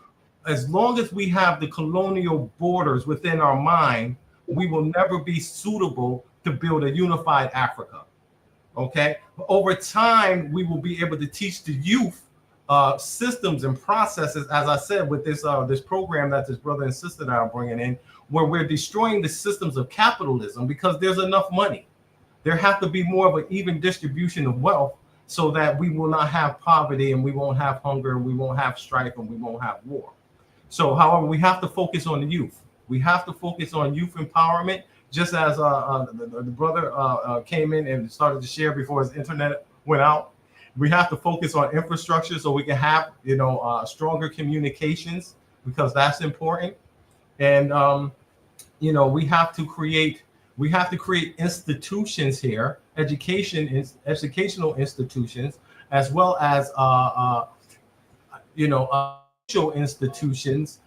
as long as we have the colonial borders within our mind, we will never be suitable to build a unified Africa. Okay, but over time, we will be able to teach the youth systems and processes, as I said, with this program that this brother and sister that I'm bringing in, where we're destroying the systems of capitalism, because there's enough money. There have to be more of an even distribution of wealth, so that we will not have poverty, and we won't have hunger, and we won't have strife, and we won't have war. So, however, we have to focus on the youth. We have to focus on youth empowerment, just as the brother came in and started to share before his internet went out. We have to focus on infrastructure so we can have, stronger communications, because that's important. And we have to create institutions here, educational institutions, as well as social institutions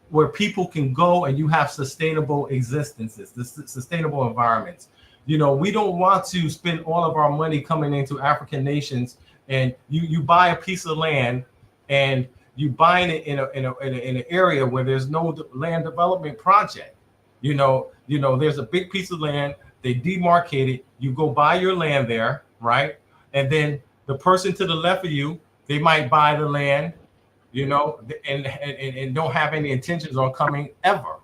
where people can go and you have sustainable existences, sustainable environments. We don't want to spend all of our money coming into African nations, and you buy a piece of land and you buying it in an area where there's no land development project. There's a big piece of land, they demarcate it, you go buy your land there, right? And then the person to the left of you, they might buy the land, and don't have any intentions on coming ever.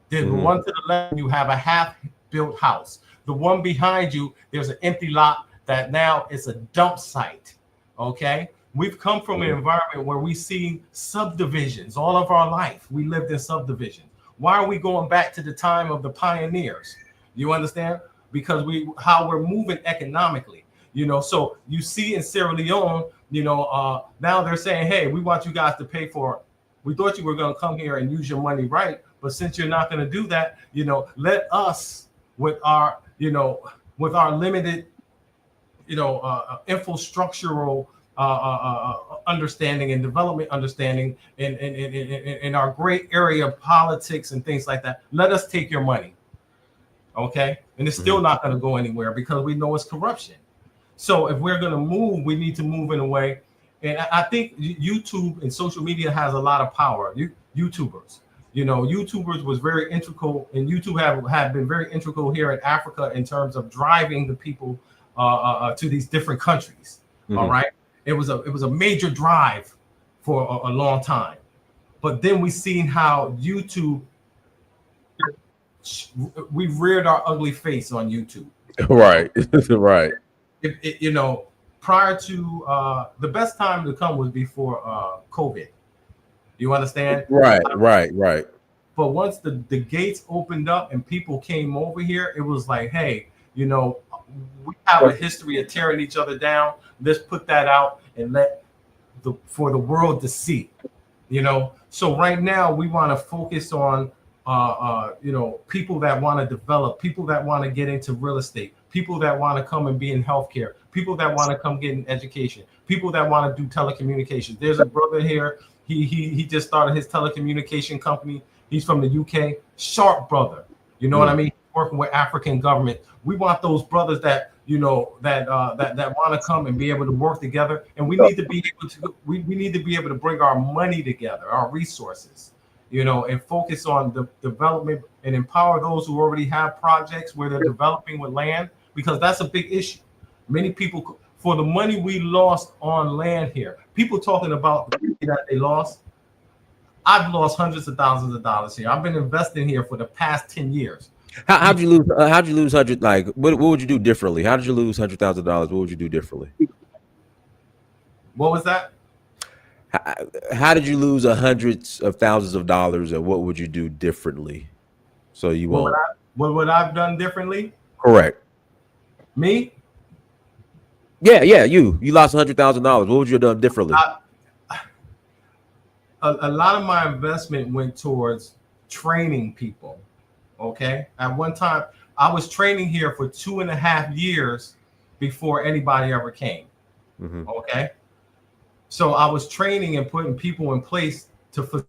Then the one to the left, you have a half-built house. The one behind you, there's an empty lot that now is a dump site. Okay, we've come from an environment where we see subdivisions all of our life. We lived in subdivisions. Why are we going back to the time of the pioneers? You understand? Because how we're moving economically. So you see in Sierra Leone, now they're saying, hey, we want you guys to pay for it. We thought you were going to come here and use your money right, but since you're not going to do that, let us with our limited, infrastructural understanding and development understanding in our great area of politics and things like that. Let us take your money. Okay. And it's still not going to go anywhere because we know it's corruption. So if we're going to move, we need to move in a way. And I think YouTube and social media has a lot of power. YouTubers, YouTubers was very integral, and YouTube have been very integral here in Africa in terms of driving the people to these different countries. Mm-hmm. All right, it was a major drive for a long time, but then we seen how YouTube, we reared our ugly face on YouTube. Right, right. Prior to the best time to come was before COVID. You understand? Right. But once the gates opened up and people came over here, it was like, hey, we have a history of tearing each other down. Let's put that out and for the world to see. So right now we want to focus on people that want to develop, people that want to get into real estate, people that want to come and be in healthcare, people that want to come get an education, people that want to do telecommunications. There's a brother here. He just started his telecommunication company. He's from the UK. Sharp brother. You know what I mean? Working with African government. We want those brothers that that want to come and be able to work together. And we need to be able to we need to be able to bring our money together, our resources, and focus on the development and empower those who already have projects where they're developing with land, because that's a big issue. Many people, for the money we lost on land here, people talking about the money that they lost. I've lost hundreds of thousands of dollars here. I've been investing here for the past 10 years. How'd you lose? How'd you lose $100? Like, what would you do differently? How did you lose $100,000? What would you do differently? What was that? How did you lose hundreds of thousands of dollars, and what would you do differently? So you won't. What would I've done differently? Correct. Me? Yeah. You lost $100,000. What would you have done differently? A lot of my investment went towards training people. Okay. At one time, I was training here for 2.5 years before anybody ever came. Mm-hmm. Okay. So I was training and putting people in place to.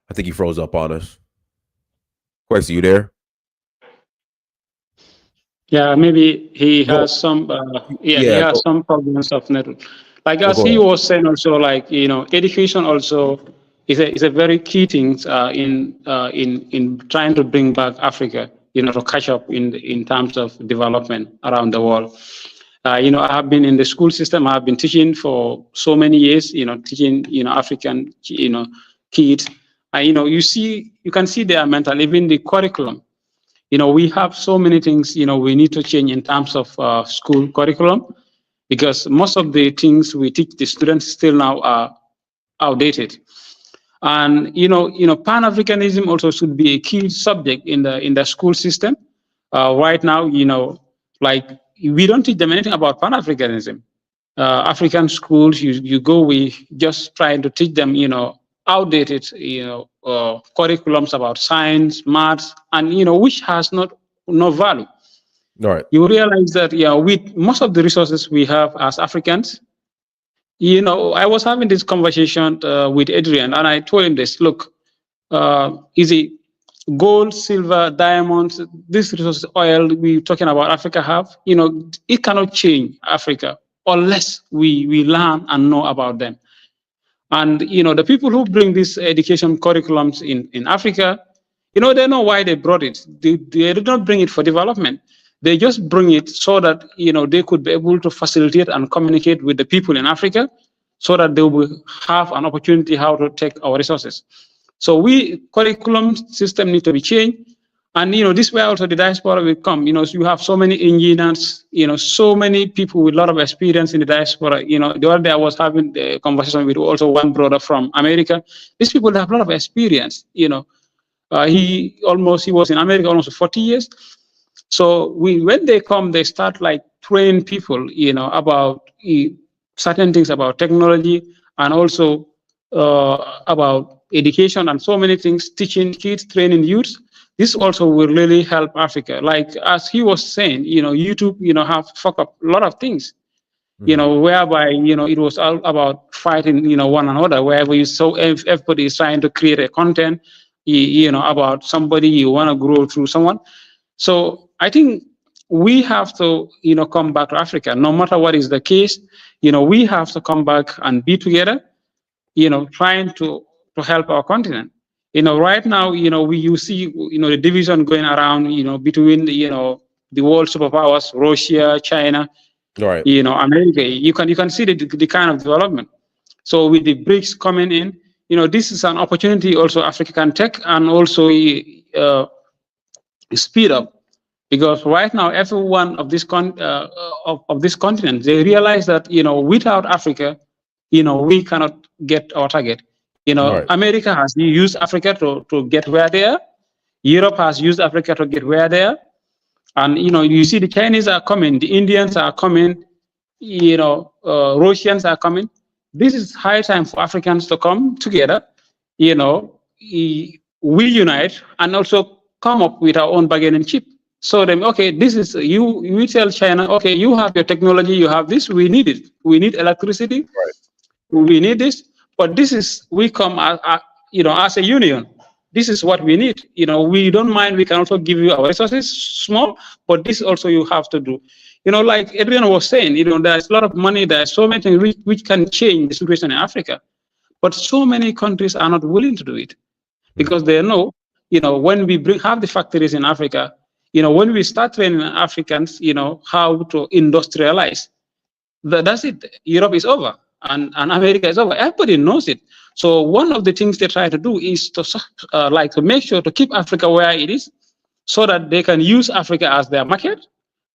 I think he froze up on us. Quest, are you there? Yeah, maybe he has some. He has some problems of network. Like as he was saying, also like education also is a very key thing in trying to bring back Africa, to catch up in terms of development around the world. I have been in the school system. I have been teaching for so many years. Teaching African kids. You can see their mental, even the curriculum. We have so many things, we need to change in terms of school curriculum, because most of the things we teach the students still now are outdated. And, Pan-Africanism also should be a key subject in the school system. Right now, like we don't teach them anything about Pan-Africanism. African schools, you go, we just trying to teach them, outdated, curriculums about science, maths, and which has no value. All right. You realize that with most of the resources we have as Africans, I was having this conversation with Adrian, and I told him this: look, easy, gold, silver, diamonds, these resources, oil we're talking about Africa have, it cannot change Africa unless we learn and know about them. And, the people who bring these education curriculums in Africa, they know why they brought it. They did not bring it for development. They just bring it so that, they could be able to facilitate and communicate with the people in Africa so that they will have an opportunity how to take our resources. So curriculum system need to be changed. And, this way also the diaspora will come. So you have so many engineers, so many people with a lot of experience in the diaspora. The other day I was having a conversation with also one brother from America. These people have a lot of experience. He was in America almost for 40 years. So when they come, they start like train people, about certain things about technology and also about education and so many things, teaching kids, training youth. This also will really help Africa. Like as he was saying, YouTube, have fucked up a lot of things, whereby, it was all about fighting, one another, wherever you saw everybody is trying to create a content, about somebody you want to grow through someone. So I think we have to, come back to Africa, no matter what is the case. We have to come back and be together, trying to help our continent. Right now, you see, the division going around, between, the world superpowers, Russia, China, Right. America. You can see the kind of development. So with the BRICS coming in, this is an opportunity also Africa can take and also speed up. Because right now, everyone of this of this continent, they realize that without Africa, we cannot get our target. Right. America has used Africa to get where they are. Europe has used Africa to get where they are. And you see the Chinese are coming, the Indians are coming, Russians are coming. This is high time for Africans to come together. We unite and also come up with our own bargaining chip. So then, okay, this is we tell China, okay, you have your technology, you have this, we need it. We need electricity, right. We need this, but this is, we come as a union. This is what we need. We don't mind, we can also give you our resources, small, but this also you have to do. Like Adrian was saying, there's a lot of money, there's so many things which can change the situation in Africa, but so many countries are not willing to do it because they know, when we have the factories in Africa, when we start training Africans, how to industrialize, that's it. Europe is over and America is over. Everybody knows it. So one of the things they try to do is to to make sure to keep Africa where it is, so that they can use Africa as their market,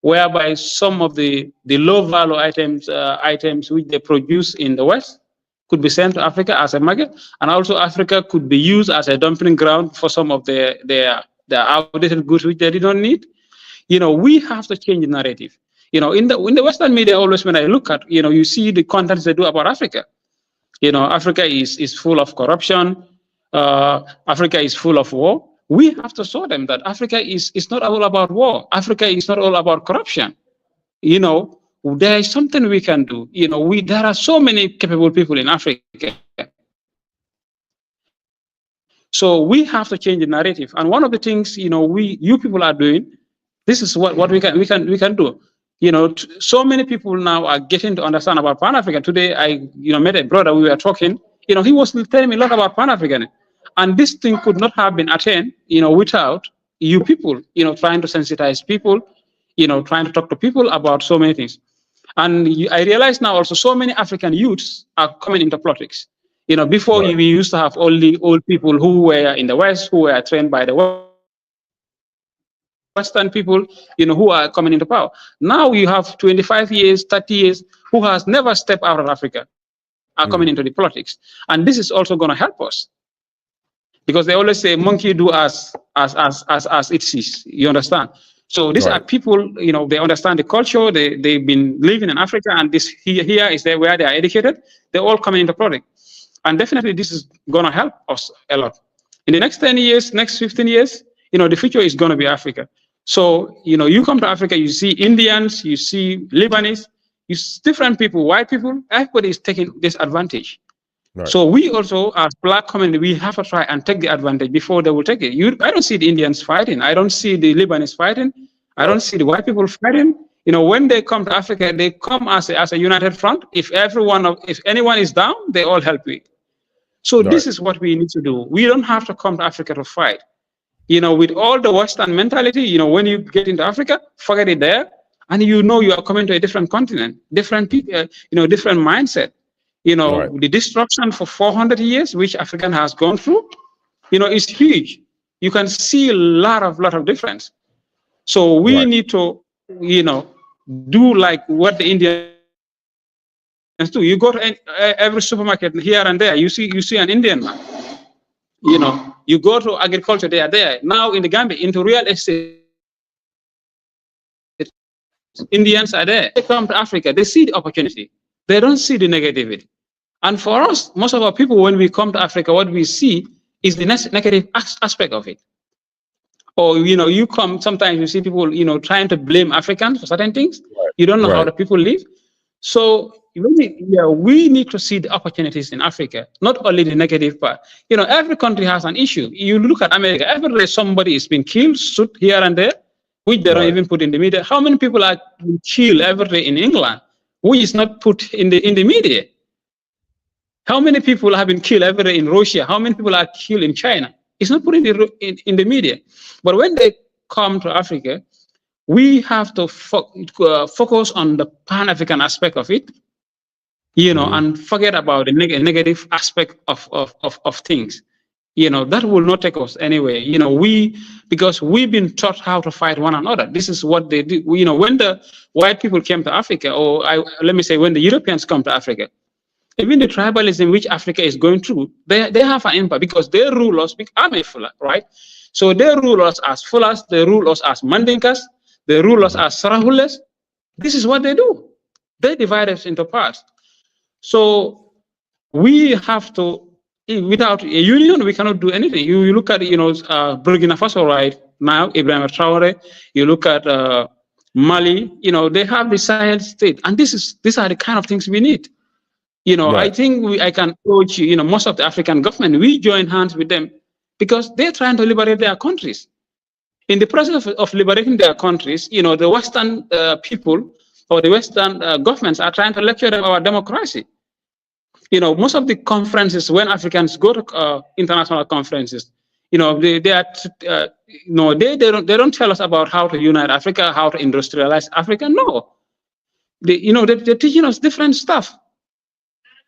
whereby some of the low value items which they produce in the West could be sent to Africa as a market, and also Africa could be used as a dumping ground for some of their outdated goods which they don't need. We have to change the narrative. In the Western media, always when I look at, you see the contents they do about Africa. Africa is full of corruption. Africa is full of war. We have to show them that Africa is not all about war. Africa is not all about corruption. There is something we can do. There are so many capable people in Africa. So we have to change the narrative. And one of the things, you people are doing, this is what we can do. So many people now are getting to understand about Pan-African. Today, I met a brother, we were talking, he was telling me a lot about Pan-African. And this thing could not have been attained, without you people, trying to sensitize people, trying to talk to people about so many things. And I realize now also so many African youths are coming into politics. Before right. we used to have only old people who were in the West, who were trained by the Western people, who are coming into power. Now you have 25 years, 30 years, who has never stepped out of Africa, are coming into the politics. And this is also going to help us. Because they always say, monkey do as it sees, you understand? So these right. are people, they understand the culture, they've been living in Africa, and this here is where they are educated. They're all coming into politics. And definitely this is going to help us a lot. In the next 10 years, next 15 years, the future is going to be Africa. So, you come to Africa, you see Indians, you see Lebanese, you see different people, white people, everybody is taking this advantage. Right. So we also, as Black community, we have to try and take the advantage before they will take it. I don't see the Indians fighting. I don't see the Lebanese fighting. I don't see the white people fighting. When they come to Africa, they come as a united front. If anyone is down, they all help you. So right. This is what we need to do. We don't have to come to Africa to fight. With all the Western mentality, when you get into Africa, forget it there. And you are coming to a different continent, different people, different mindset. Right. The disruption for 400 years, which African has gone through, is huge. You can see a lot of difference. So we right. need to, do like what the Indians do. You go to every supermarket here and there, you see an Indian man. You go to agriculture, they are there. Now in the Gambia, into real estate, Indians are there. They come to Africa, they see the opportunity. They don't see the negativity. And for us, most of our people, when we come to Africa, what we see is the negative aspect of it. Or, you come, sometimes you see people, trying to blame Africans for certain things. Right. You don't know right. how the people live. So we need to see the opportunities in Africa, not only the negative part. Every country has an issue. You look at America, every day somebody is being killed, shot here and there. which they don't even put in the media. How many people are killed every day in England, which is not put in the media? How many people have been killed every day in Russia? How many people are killed in China? It's not put in the media. But when they come to Africa, we have to focus on the Pan-African aspect of it, and forget about the negative aspect of things. That will not take us anywhere. Because we've been taught how to fight one another. This is what they do. When the white people came to Africa, or let me say, when the Europeans come to Africa, even the tribalism which Africa is going through, they have an impact because they rule us. I'm a Fula, right? So they rule us as Fulas, they rule us as Mandinkas, they rule us as Sarahules. This is what they do. They divide us into parts. So we have to, without a union, we cannot do anything. You look at, Burkina Faso right now, Ibrahim Traore. You look at Mali. They have the Sahel state, and these are the kind of things we need. I think I can urge most of the African government, we join hands with them because they're trying to liberate their countries. In the process of liberating their countries, the Western people or the Western governments are trying to lecture them about democracy. Most of the conferences, when Africans go to international conferences, they don't tell us about how to unite Africa, how to industrialize Africa. No, they're teaching us different stuff.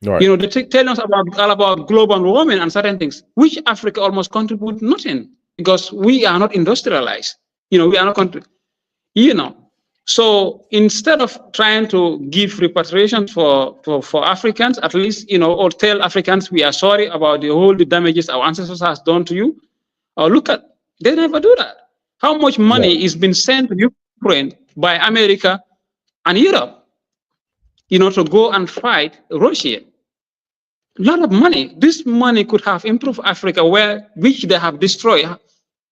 Right. They tell us all about global warming and certain things, which Africa almost contribute nothing because we are not industrialized. We are not So instead of trying to give repatriation for Africans, at least, or tell Africans we are sorry about the damages our ancestors has done to you, or they never do that. How much money is being sent to Ukraine by America and Europe, to go and fight Russia? A lot of money. This money could have improved Africa, which they have destroyed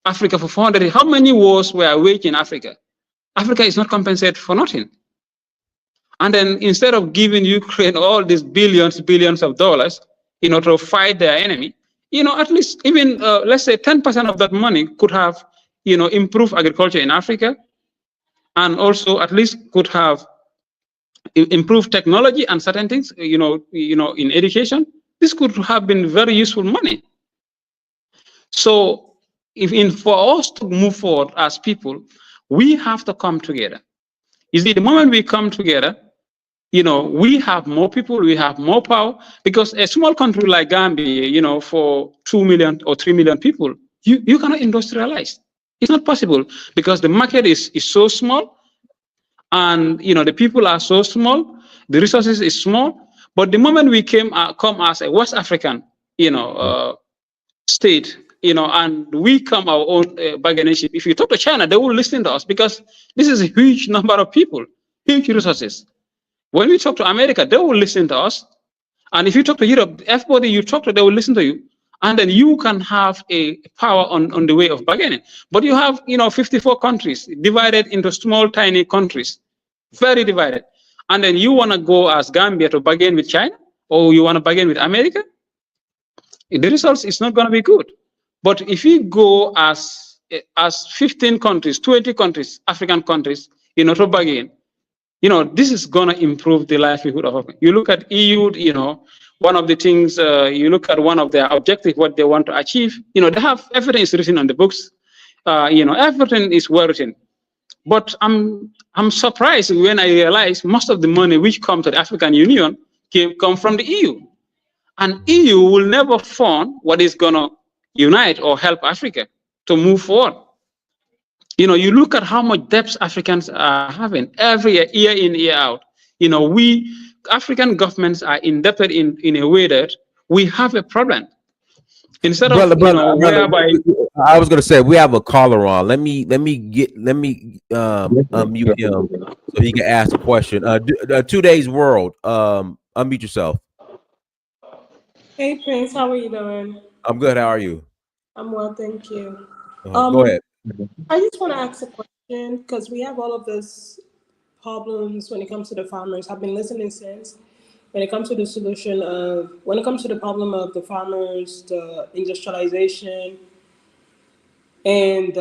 Africa for 400 years. How many wars were waged in Africa? Africa is not compensated for nothing. And then instead of giving Ukraine all these billions of dollars, to fight their enemy, at least even, let's say 10% of that money could have, improved agriculture in Africa, and also at least could have improved technology and certain things, in education. This could have been very useful money. So for us to move forward as people, we have to come together. You see, the moment we come together, we have more people, we have more power, because a small country like Gambia, for 2 million or 3 million people, you cannot industrialize. It's not possible because the market is so small, and the people are so small, the resources is small. But the moment we come as a West African, state, and we come our own bargaining chip. If you talk to China, they will listen to us because this is a huge number of people, huge resources. When we talk to America, they will listen to us. And if you talk to Europe, everybody you talk to, they will listen to you. And then you can have a power on the way of bargaining. But you have, 54 countries divided into small, tiny countries, very divided. And then you want to go as Gambia to bargain with China, or you want to bargain with America, the results is not going to be good. But if you go as 15 countries, 20 countries, African countries, to bargain, this is going to improve the livelihood of Africa. You look at EU, one of the things, you look at one of their objectives, what they want to achieve, they have everything is written on the books, everything is well written. But I'm surprised when I realize most of the money which come to the African Union come from the EU. And EU will never fund what is going to unite or help Africa to move forward. You look at how much debts Africans are having every year in, year out. We African governments are indebted in a way that we have a problem. Instead of whereby I was going to say we have a caller on. Let me unmute him so he can ask a question. 2 Days World. Unmute yourself. Hey Prince, how are you doing? I'm good. How are you? I'm well, thank you. Go ahead. I just want to ask a question because we have all of these problems when it comes to the farmers. I've been listening since. When it comes to the problem of the farmers, the industrialization, and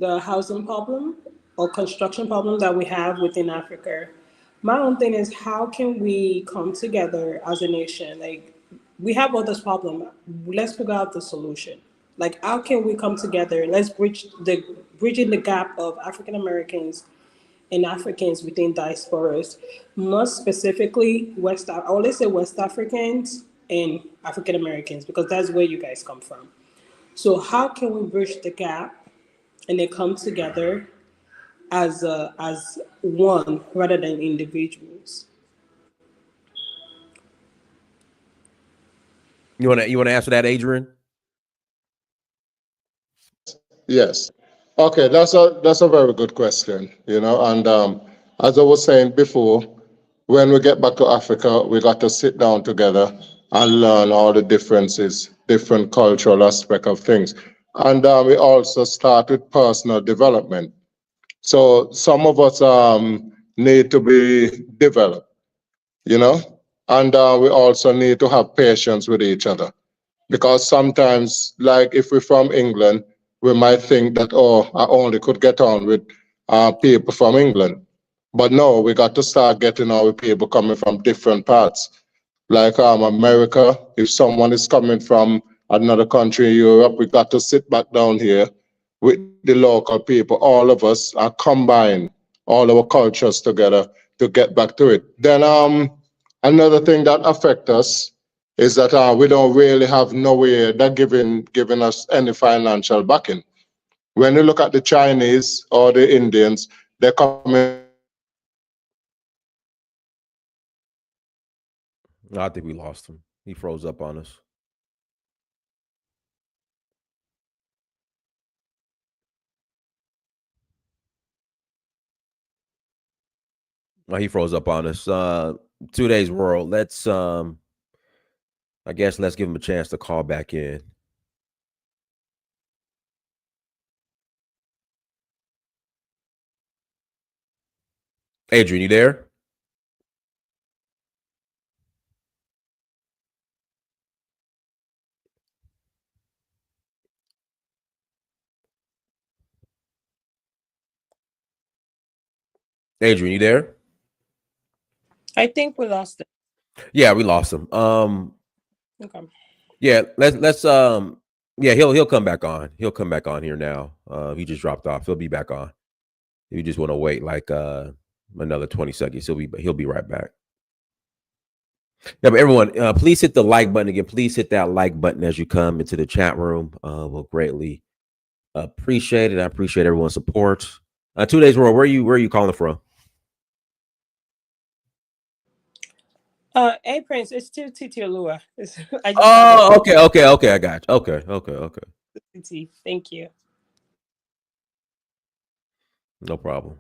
the housing problem or construction problem that we have within Africa. My own thing is, how can we come together as a nation? Like, we have all this problem. Let's figure out the solution. Like, how can we come together? Let's bridging the gap of African Americans and Africans within diasporas, more specifically I always say West Africans and African Americans, because that's where you guys come from. So how can we bridge the gap and they come together as one rather than individuals? You want to answer that, Adrian? Yes. Okay, that's a very good question, and as I was saying before, when we get back to Africa, we got to sit down together and learn all the differences, different cultural aspect of things. And we also start with personal development. So some of us need to be developed, and we also need to have patience with each other. Because sometimes, like if we're from England, we might think that, oh, I only could get on with people from England. But no, we got to start getting on with people coming from different parts. Like America, if someone is coming from another country in Europe, we got to sit back down here with the local people. All of us are combined, all our cultures together to get back to it. Then another thing that affects us is that we don't really have nowhere that giving us any financial backing. When you look at the Chinese or the Indians, they're coming. I think we lost him. He froze up on us. He froze up on us. 2 days world. Let's I guess let's give him a chance to call back in. Adrian, you there? Adrian, you there? I think we lost it. Yeah, we lost him. Okay. Yeah, let's yeah, he'll come back on. He'll come back on here now. He just dropped off. He'll be back on. If you just want to wait like another 20 seconds, he'll be right back. Yeah, but everyone, please hit the like button again. Please hit that like button as you come into the chat room. We'll greatly appreciate it. I appreciate everyone's support. 2 days world. Where are you calling from? Hey Prince, it's still Titi Olua. Oh, okay. I got you. Okay. Titi, thank you. No problem.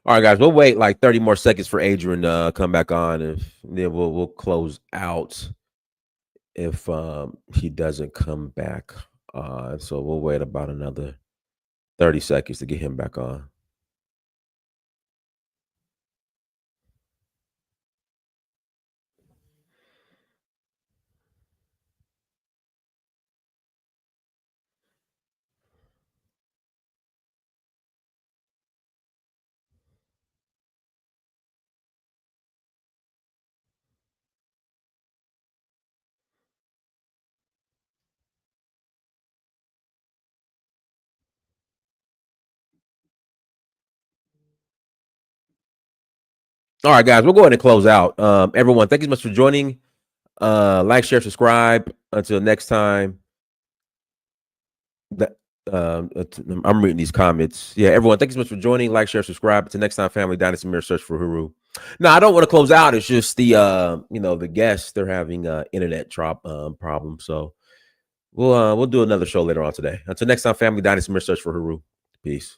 All right, guys, we'll wait like 30 more seconds for Adrian to come back on, and then we'll close out if he doesn't come back on. So we'll wait about another 30 seconds to get him back on. All right, guys, we'll go ahead and close out. Everyone, thank you so much for joining. Like, share, subscribe. Until next time. I'm reading these comments. Yeah, everyone, thank you so much for joining. Like, share, subscribe. Until next time, family. Dynasty Mirror, search for Huru. No, I don't want to close out. It's just the the guests, they're having internet problem. So we'll do another show later on today. Until next time, family. Dynasty Mirror, search for Huru. Peace.